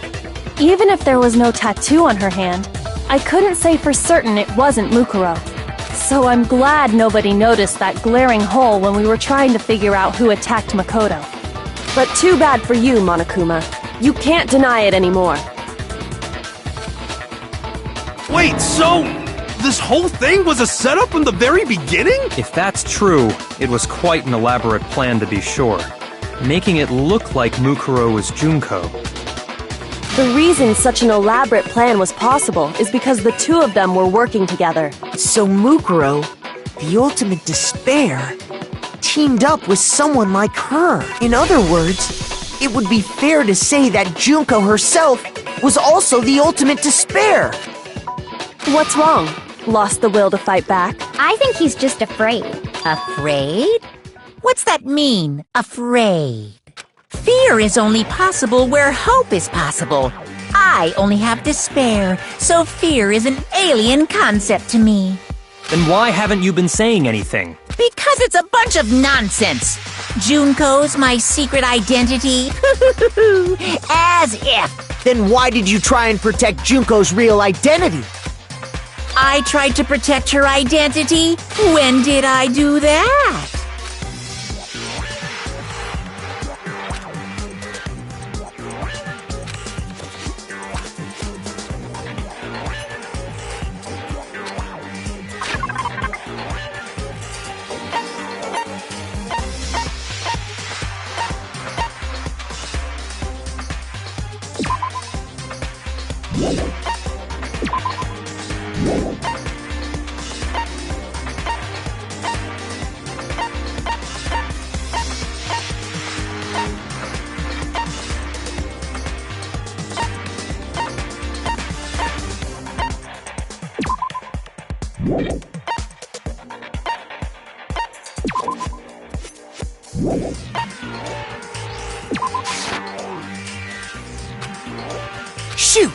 Even if there was no tattoo on her hand, I couldn't say for certain it wasn't Mukuro. So I'm glad nobody noticed that glaring hole when we were trying to figure out who attacked Makoto. But too bad for you, Monokuma. You can't deny it anymore. Wait, so This whole thing was a setup from the very beginning? If that's true, it was quite an elaborate plan to be sure, making it look like Mukuro was Junko. The reason such an elaborate plan was possible is because the two of them were working together. So Mukuro, the ultimate despair, teamed up with someone like her. In other words, it would be fair to say that Junko herself was also the ultimate despair. What's wrong? Lost the will to fight back? I think he's just afraid. Afraid? What's that mean, afraid? Fear is only possible where hope is possible. I only have despair, so fear is an alien concept to me. Then why haven't you been saying anything? Because it's a bunch of nonsense. Junko's my secret identity. As if. Then why did you try and protect Junko's real identity? I tried to protect her identity. When did I do that? Shoot!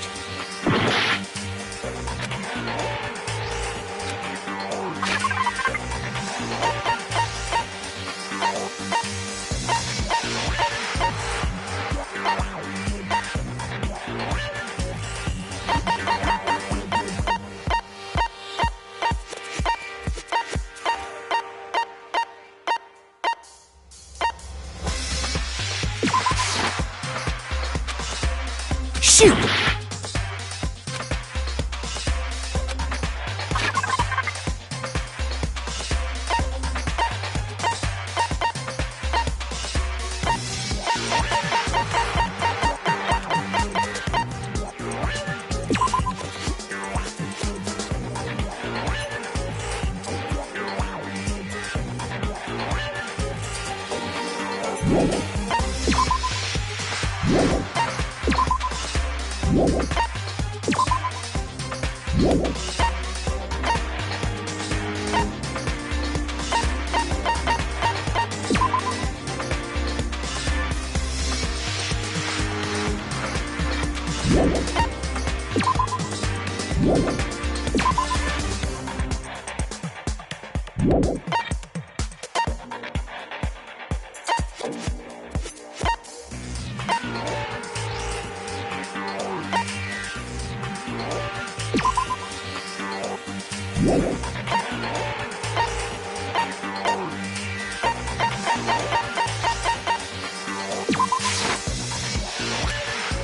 Shoot!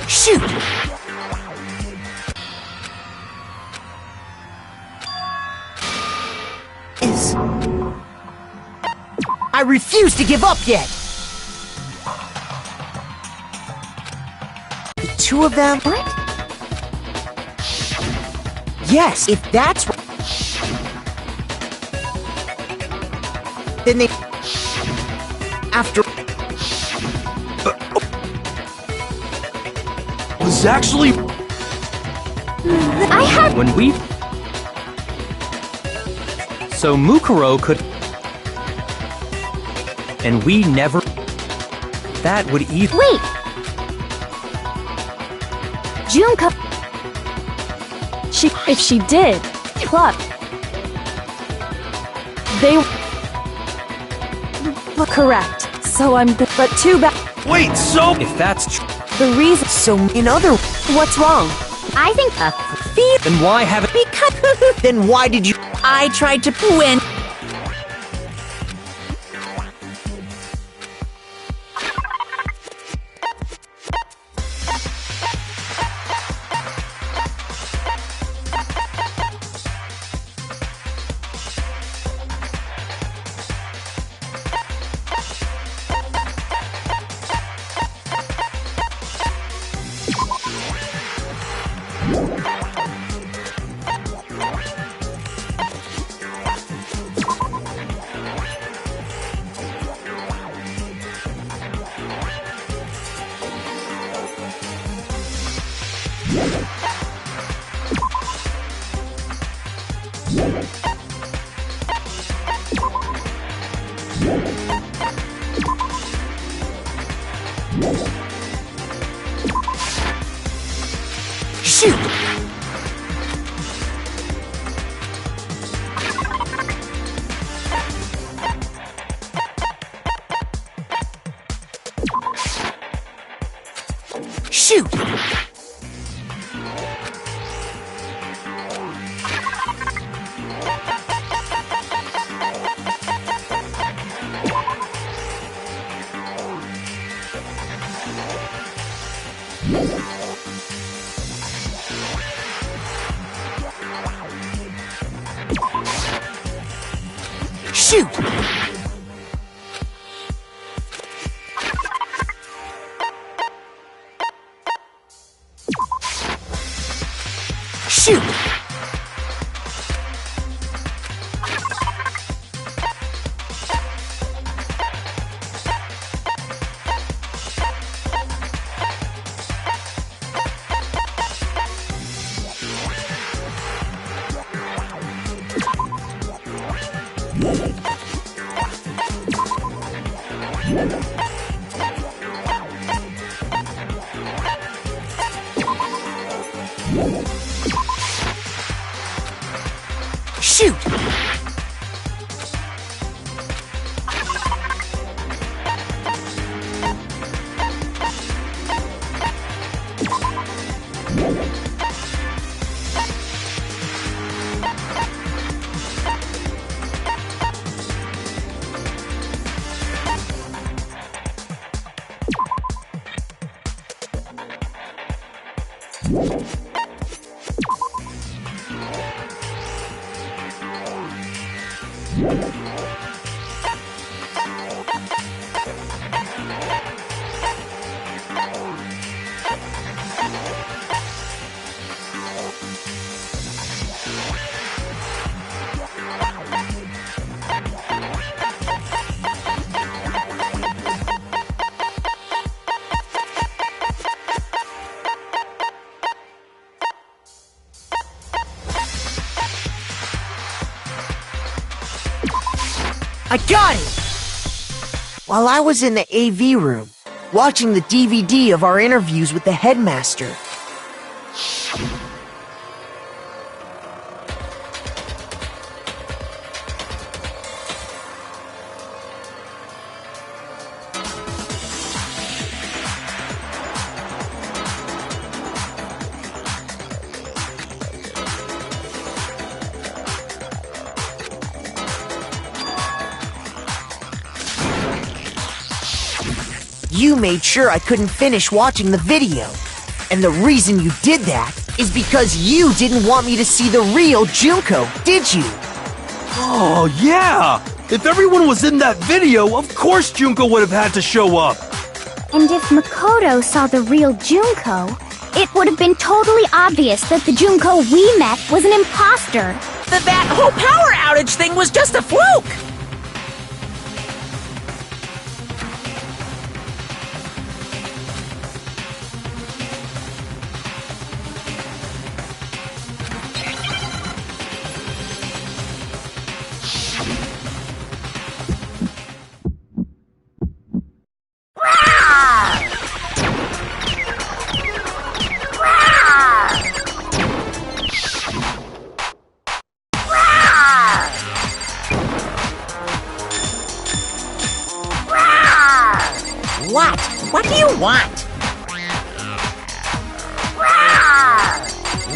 Shoot! I refuse to give up yet! The two of them? What? Yes, if that's what... Then they... After... Was actually... I had... When we... So Mukuro could... And we never... That would even... Wait! Junko... If she did, plus... They... Correct. So I'm good. But too bad. Wait, so... If that's true... The reason... So, in other... What's wrong? I think... Then why haven't... Because Then why did you... I tried to win. Shoot! Shoot! Shoot! Shoot! Shoot! I got it! While I was in the AV room, watching the DVD of our interviews with the headmaster. You made sure I couldn't finish watching the video. And the reason you did that is because you didn't want me to see the real Junko, did you? Oh, yeah! If everyone was in that video, of course Junko would have had to show up! And if Makoto saw the real Junko, it would have been totally obvious that the Junko we met was an imposter. That whole power outage thing was just a fluke! What? What do you want?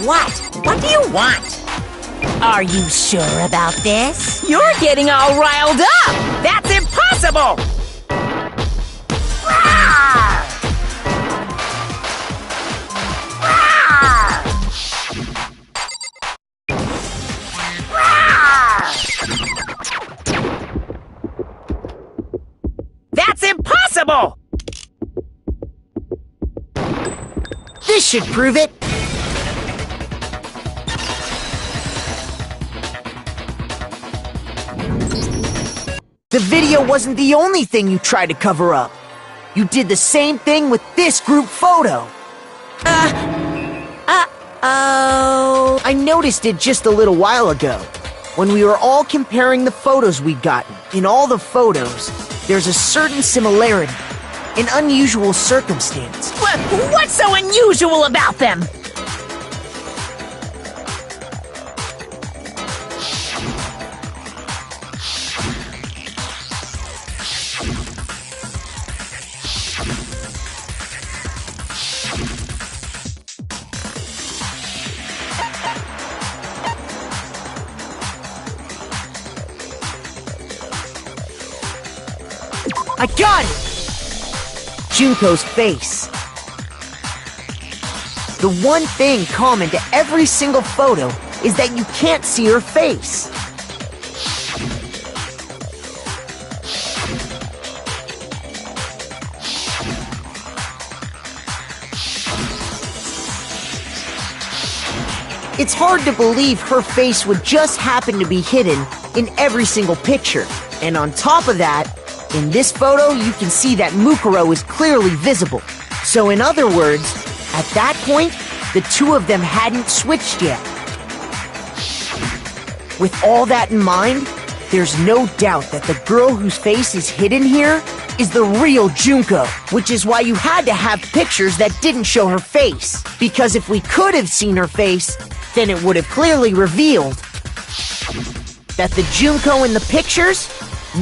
What? What do you want? Are you sure about this? You're getting all riled up! That's impossible! That's impossible! This should prove it. The video wasn't the only thing you tried to cover up. You did the same thing with this group photo. Oh. I noticed it just a little while ago. when we were all comparing the photos we'd gotten. In all the photos, there's a certain similarity, an unusual circumstance. What's so unusual about them? I got it! Junko's face. The one thing common to every single photo is that you can't see her face. It's hard to believe her face would just happen to be hidden in every single picture. And on top of that, in this photo, you can see that Mukuro is clearly visible. So in other words, at that point, the two of them hadn't switched yet. With all that in mind, there's no doubt that the girl whose face is hidden here is the real Junko, which is why you had to have pictures that didn't show her face. Because if we could have seen her face, then it would have clearly revealed that the Junko in the pictures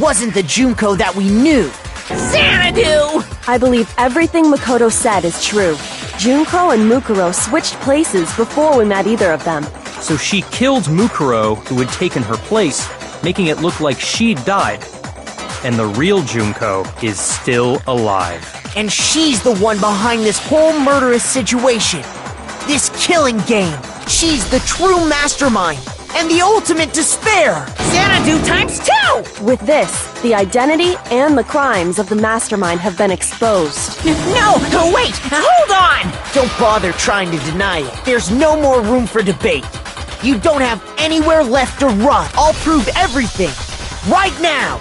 wasn't the Junko that we knew. Xanadu! I believe everything Makoto said is true. Junko and Mukuro switched places before we met either of them. So she killed Mukuro, who had taken her place, making it look like she'd died. And the real Junko is still alive. And she's the one behind this whole murderous situation. This killing game. She's the true mastermind and the ultimate despair. Xanadu times 2! With this, the identity and the crimes of the mastermind have been exposed. No, wait, hold on! Don't bother trying to deny it. There's no more room for debate. You don't have anywhere left to run. I'll prove everything. Right now!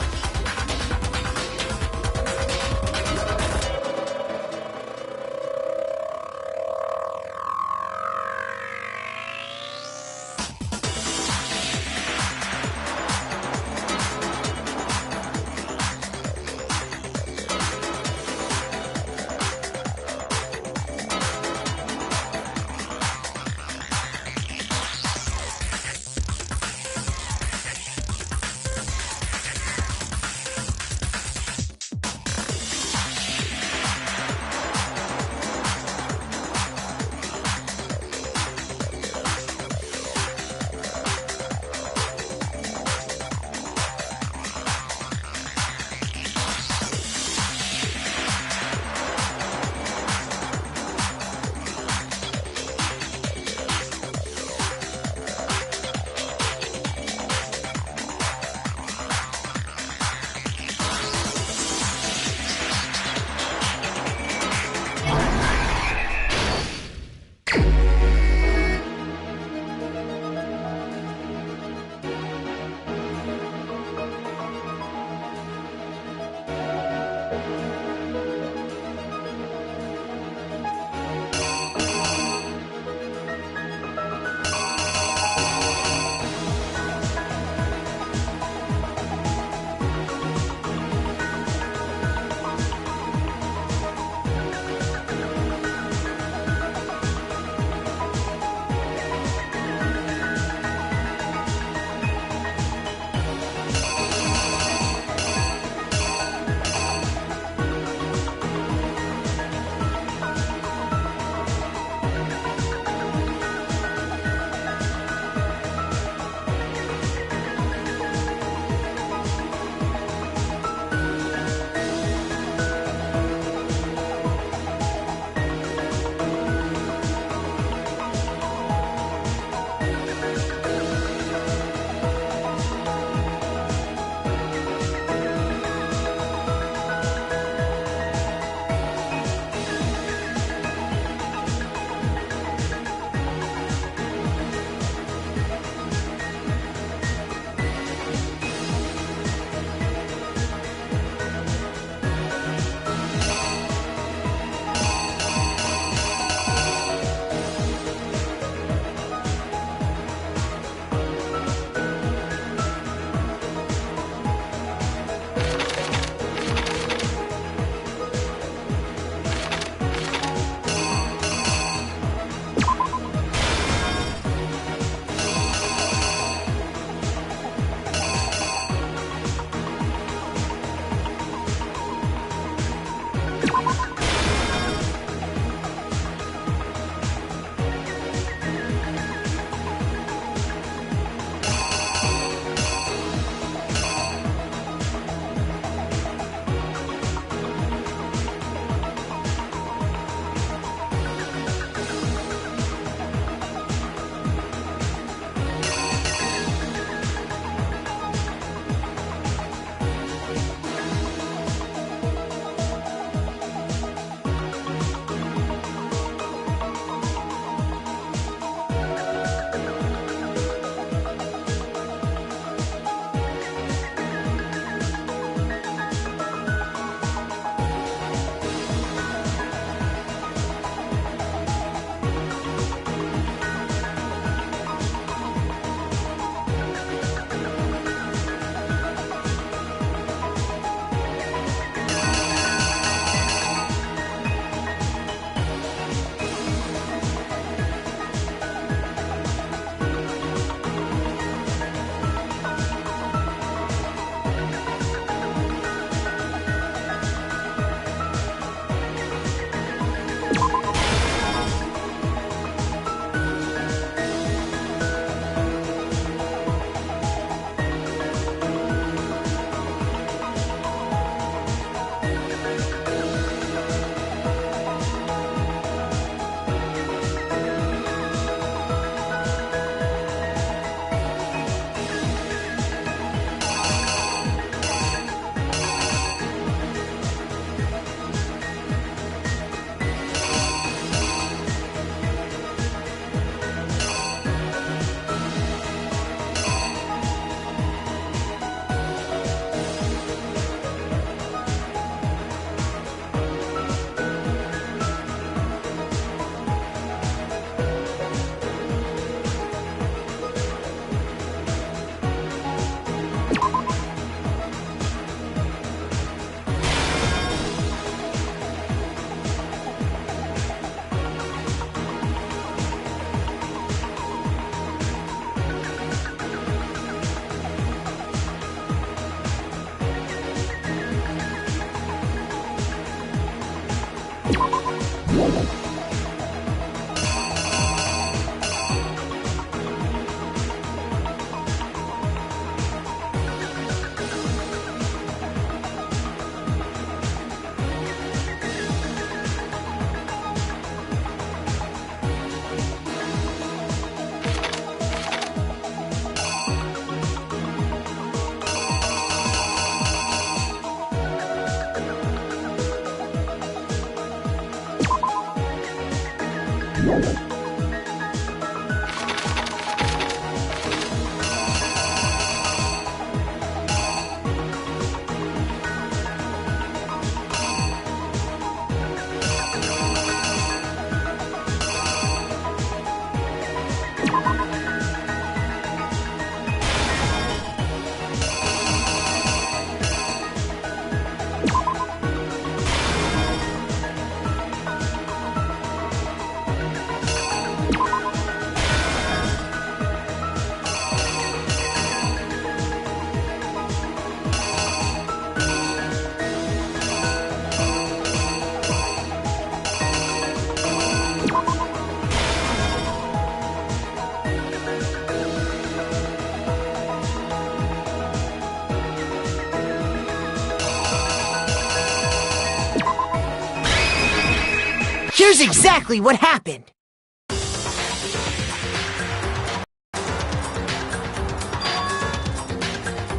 Here's exactly what happened.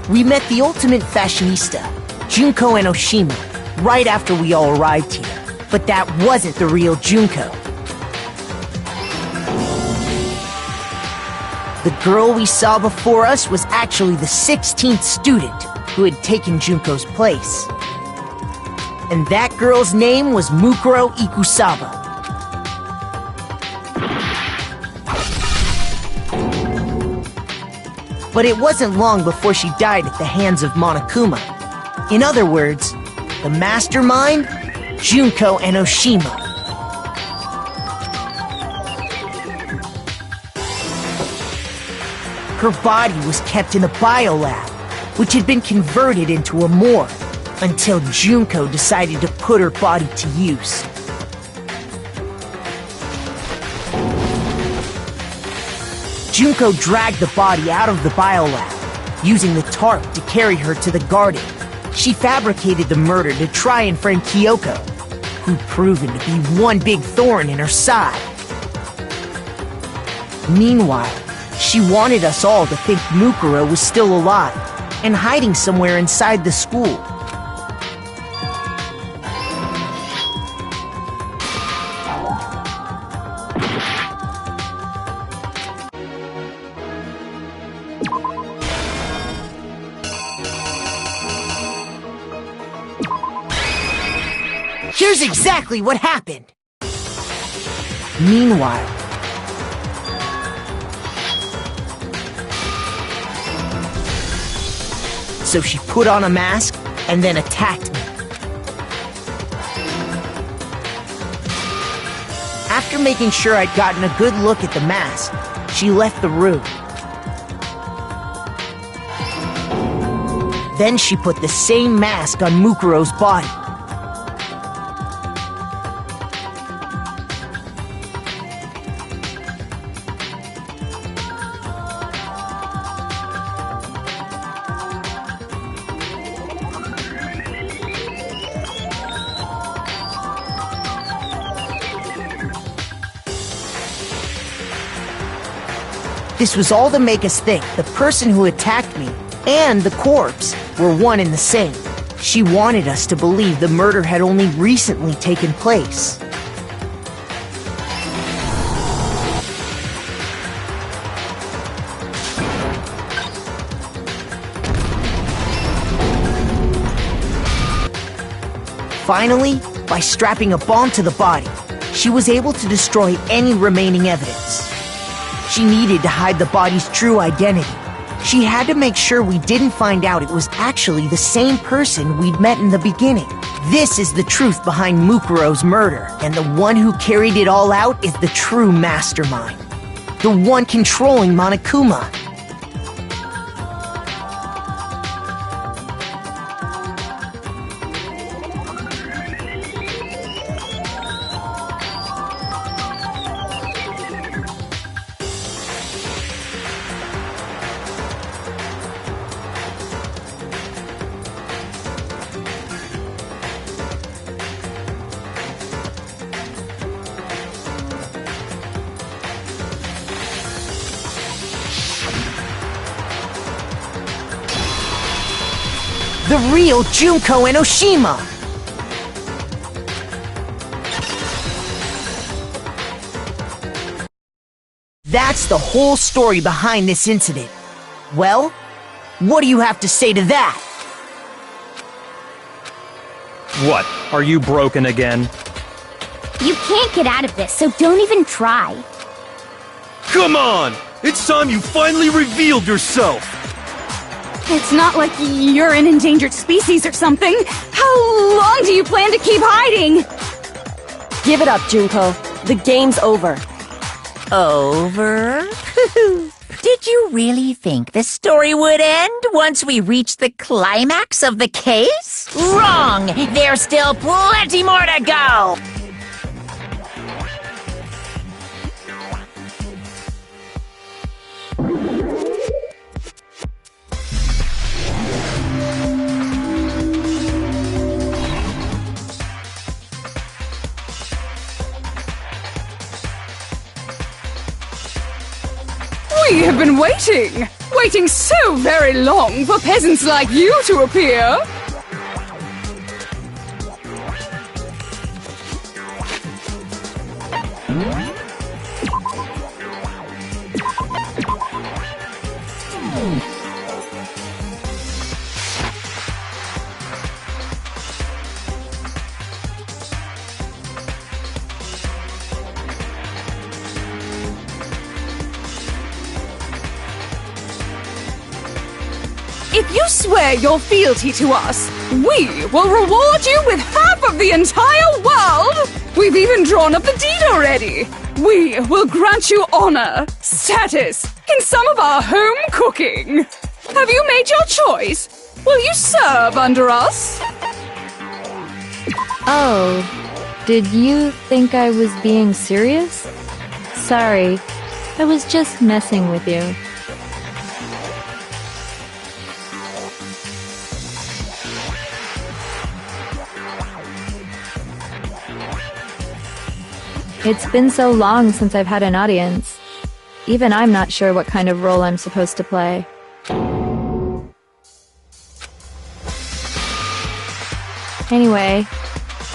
We met the ultimate fashionista, Junko Enoshima, right after we all arrived here. But that wasn't the real Junko. The girl we saw before us was actually the 16th student who had taken Junko's place. And that girl's name was Mukuro Ikusaba. But it wasn't long before she died at the hands of Monokuma. In other words, the mastermind, Junko Enoshima. Her body was kept in a biolab, which had been converted into a morgue, until Junko decided to put her body to use. Junko dragged the body out of the biolab, using the tarp to carry her to the garden. She fabricated the murder to try and frame Kyoko, who'd proven to be one big thorn in her side. Meanwhile, she wanted us all to think Mukuro was still alive and hiding somewhere inside the school. Here's exactly what happened. Meanwhile, so she put on a mask and then attacked me. After making sure I'd gotten a good look at the mask, she left the room. Then she put the same mask on Mukuro's body. This was all to make us think the person who attacked me and the corpse were one and the same. She wanted us to believe the murder had only recently taken place. Finally, by strapping a bomb to the body, she was able to destroy any remaining evidence. She needed to hide the body's true identity. She had to make sure we didn't find out it was actually the same person we'd met in the beginning. This is the truth behind Mukuro's murder, and the one who carried it all out is the true mastermind. The one controlling Monokuma. The real Junko Enoshima! that's the whole story behind this incident. Well, what do you have to say to that? What? Are you broken again? You can't get out of this, so don't even try. Come on! It's time you finally revealed yourself! It's not like you're an endangered species or something. How long do you plan to keep hiding? Give it up, Junko. The game's over. Over? Did you really think the story would end once we reached the climax of the case? Wrong! There's still plenty more to go! We have been waiting so very long for peasants like you to appear. If you swear your fealty to us, we will reward you with half of the entire world! We've even drawn up the deed already! We will grant you honor, status, in some of our home cooking! Have you made your choice? Will you serve under us? Oh, did you think I was being serious? Sorry, I was just messing with you. It's been so long since I've had an audience. Even I'm not sure what kind of role I'm supposed to play. Anyway,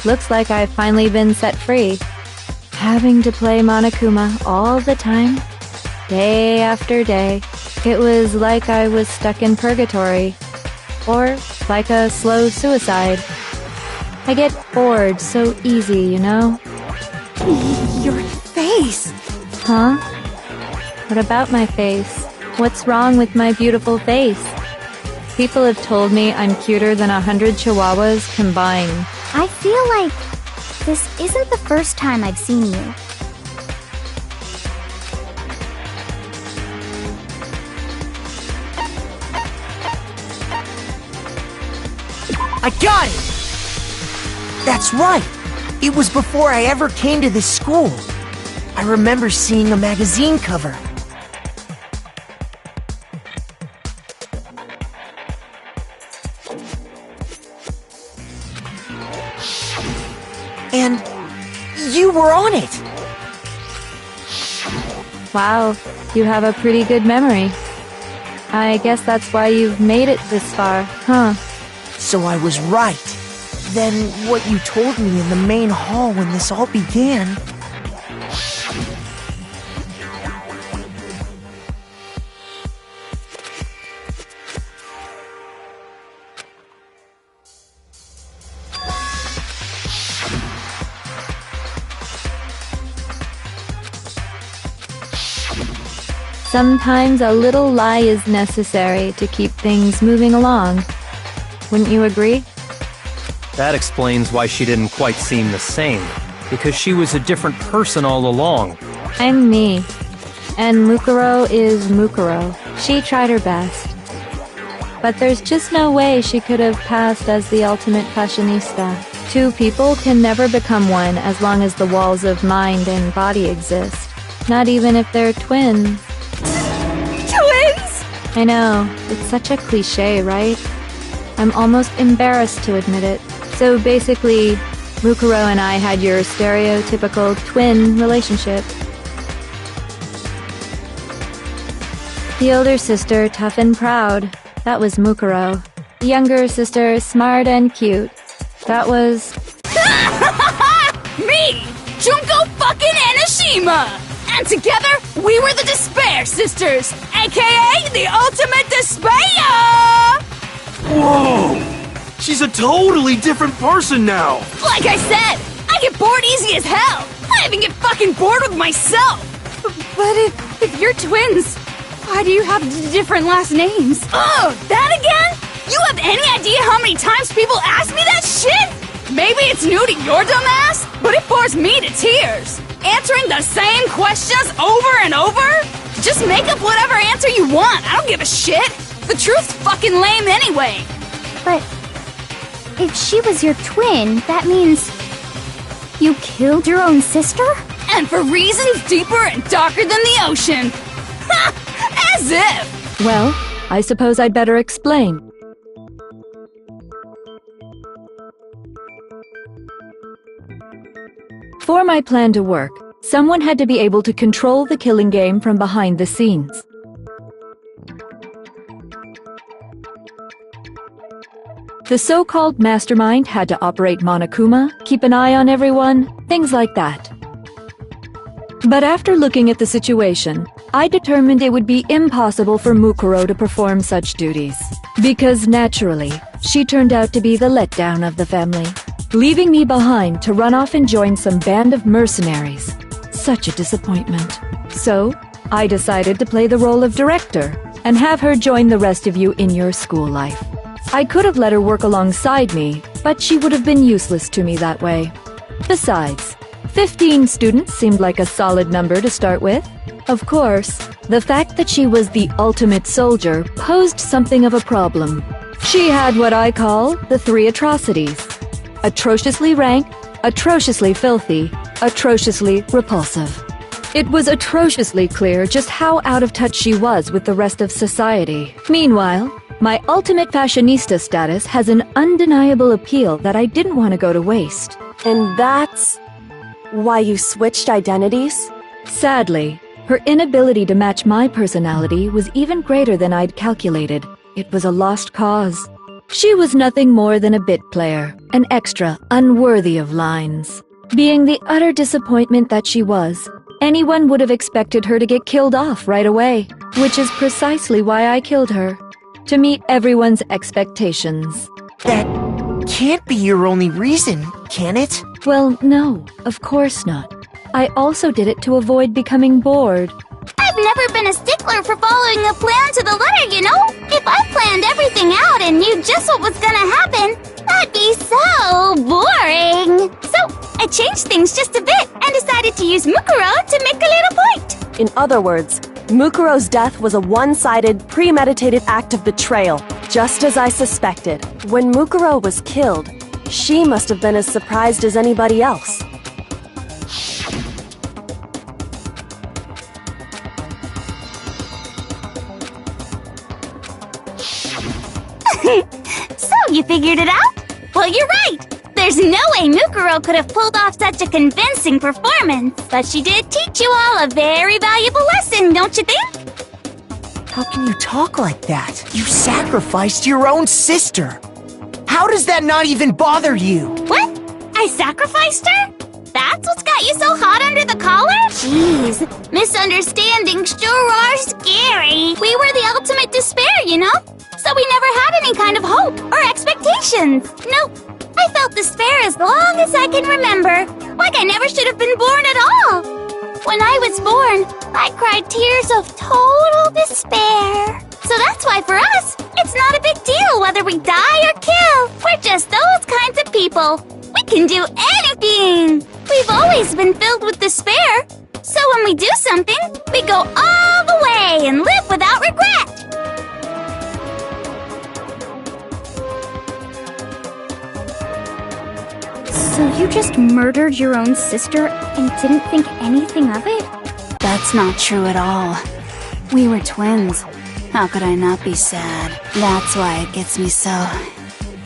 looks like I've finally been set free. Having to play Monokuma all the time, day after day, it was like I was stuck in purgatory. Or like a slow suicide. I get bored so easy, you know? Your face! Huh? What about my face? What's wrong with my beautiful face? People have told me I'm cuter than 100 chihuahuas combined. I feel like this isn't the first time I've seen you. I got it! That's right! It was before I ever came to this school. I remember seeing a magazine cover. And you were on it! Wow, you have a pretty good memory. I guess that's why you've made it this far, huh? So I was right. Then what you told me in the main hall when this all began... Sometimes a little lie is necessary to keep things moving along. Wouldn't you agree? That explains why she didn't quite seem the same, because she was a different person all along. I'm me. And Mukuro is Mukuro. She tried her best. But there's just no way she could have passed as the ultimate fashionista. Two people can never become one as long as the walls of mind and body exist. Not even if they're twins. Twins? I know, it's such a cliche, right? I'm almost embarrassed to admit it. So basically, Mukuro and I had your stereotypical twin relationship. The older sister, tough and proud. That was Mukuro. The younger sister, smart and cute. That was... Me! Junko fucking Anashima! And together, we were the Despair Sisters, aka the Ultimate Despair! Whoa! She's a totally different person now! Like I said, I get bored easy as hell! I even get fucking bored with myself! But if you're twins, why do you have different last names? Oh, that again? You have any idea how many times people ask me that shit? Maybe it's new to your dumb ass, but it bores me to tears. Answering the same questions over and over? Just make up whatever answer you want. I don't give a shit. The truth's fucking lame anyway. But if she was your twin, that means you killed your own sister? And for reasons deeper and darker than the ocean. Ha! As if! Well, I suppose I'd better explain. For my plan to work, someone had to be able to control the killing game from behind the scenes. The so-called mastermind had to operate Monokuma, keep an eye on everyone, things like that. But after looking at the situation, I determined it would be impossible for Mukuro to perform such duties. Because naturally, she turned out to be the letdown of the family, leaving me behind to run off and join some band of mercenaries. Such a disappointment. So, I decided to play the role of director and have her join the rest of you in your school life. I could have let her work alongside me, but she would have been useless to me that way. Besides, 15 students seemed like a solid number to start with. Of course, the fact that she was the ultimate soldier posed something of a problem. She had what I call the 3 atrocities. Atrociously rank, atrociously filthy, atrociously repulsive. It was atrociously clear just how out of touch she was with the rest of society. Meanwhile, my ultimate fashionista status has an undeniable appeal that I didn't want to go to waste. And that's why you switched identities? Sadly, her inability to match my personality was even greater than I'd calculated. It was a lost cause. She was nothing more than a bit player, an extra unworthy of lines. Being the utter disappointment that she was, anyone would have expected her to get killed off right away, which is precisely why I killed her. To meet everyone's expectations. That can't be your only reason, can it? Well, no, of course not. I also did it to avoid becoming bored. I've never been a stickler for following a plan to the letter, you know? If I planned everything out and knew just what was gonna happen, that'd be so boring. So, I changed things just a bit and decided to use Mukuro to make a little point. In other words, Mukuro's death was a one-sided, premeditated act of betrayal, just as I suspected. When Mukuro was killed, she must have been as surprised as anybody else. So, you figured it out? Well, you're right! There's no way Mukuro could have pulled off such a convincing performance. But she did teach you all a very valuable lesson, don't you think? How can you talk like that? You sacrificed your own sister! How does that not even bother you? What? I sacrificed her? That's what's got you so hot under the collar? Jeez, misunderstandings sure are scary. We were the ultimate despair, you know? So we never had any kind of hope or expectations. Nope. I felt despair as long as I can remember. Like I never should have been born at all. When I was born, I cried tears of total despair. So that's why for us, it's not a big deal whether we die or kill. We're just those kinds of people. We can do anything. We've always been filled with despair. So when we do something, we go all the way and live without regret. So you just murdered your own sister and didn't think anything of it? That's not true at all. We were twins. How could I not be sad? That's why it gets me so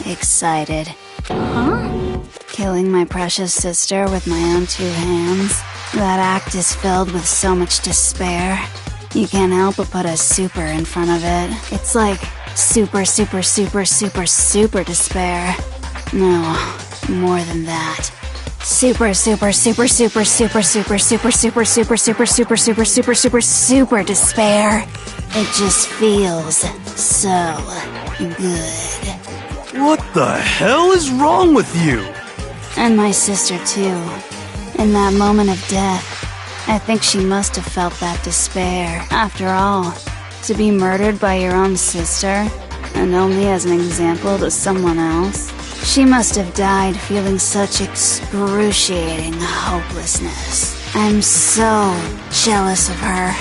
excited. Huh? Killing my precious sister with my own 2 hands. That act is filled with so much despair. You can't help but put a super in front of it. It's like super, super, super, super, super despair. No, more than that. super, super, super, super, super, super, super, super, super, super, super, super, super, super, super despair. It just feels so good. What the hell is wrong with you? And my sister, too. In that moment of death, I think she must have felt that despair. After all, to be murdered by your own sister, and only as an example to someone else, she must have died feeling such excruciating hopelessness. I'm so jealous of her.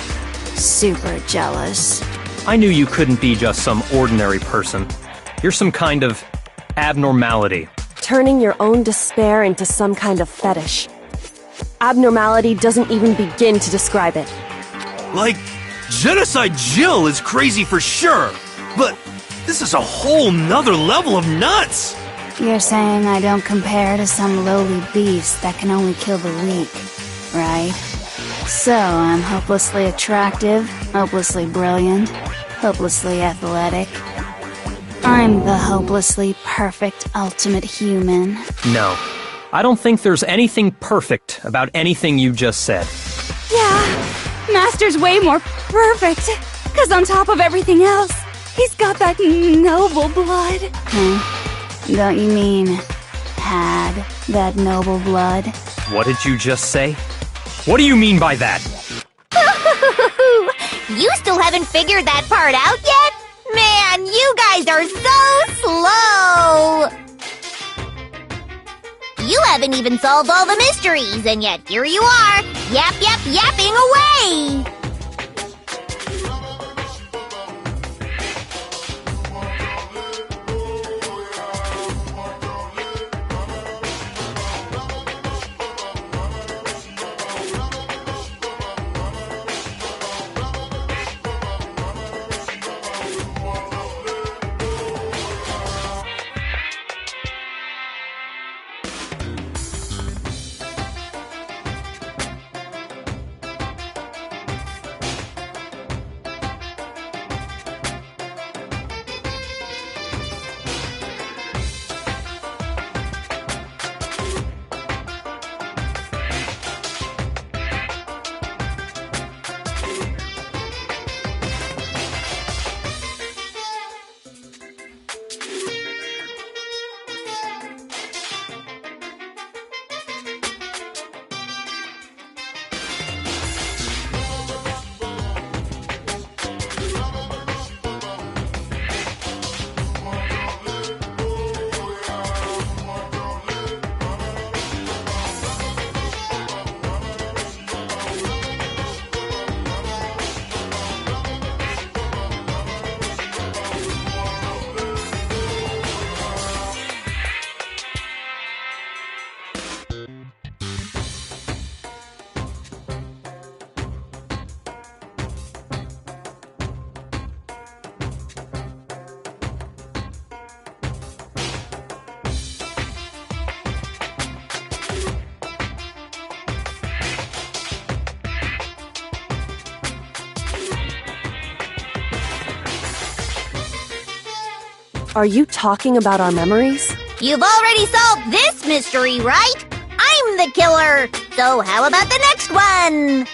Super jealous. I knew you couldn't be just some ordinary person. You're some kind of abnormality. Turning your own despair into some kind of fetish. Abnormality doesn't even begin to describe it. Like, Genocide Jill is crazy for sure, but this is a whole nother level of nuts! You're saying I don't compare to some lowly beast that can only kill the weak, right? So I'm hopelessly attractive, hopelessly brilliant, hopelessly athletic. I'm the hopelessly perfect ultimate human. No. I don't think there's anything perfect about anything you just said. Yeah, Master's way more perfect. Cause on top of everything else, he's got that noble blood. Don't you mean had that noble blood? What did you just say? What do you mean by that? You still haven't figured that part out yet? Man, you guys are so slow! You haven't even solved all the mysteries, and yet here you are, yapping away! Are you talking about our memories? You've already solved this mystery, right? I'm the killer! So how about the next one?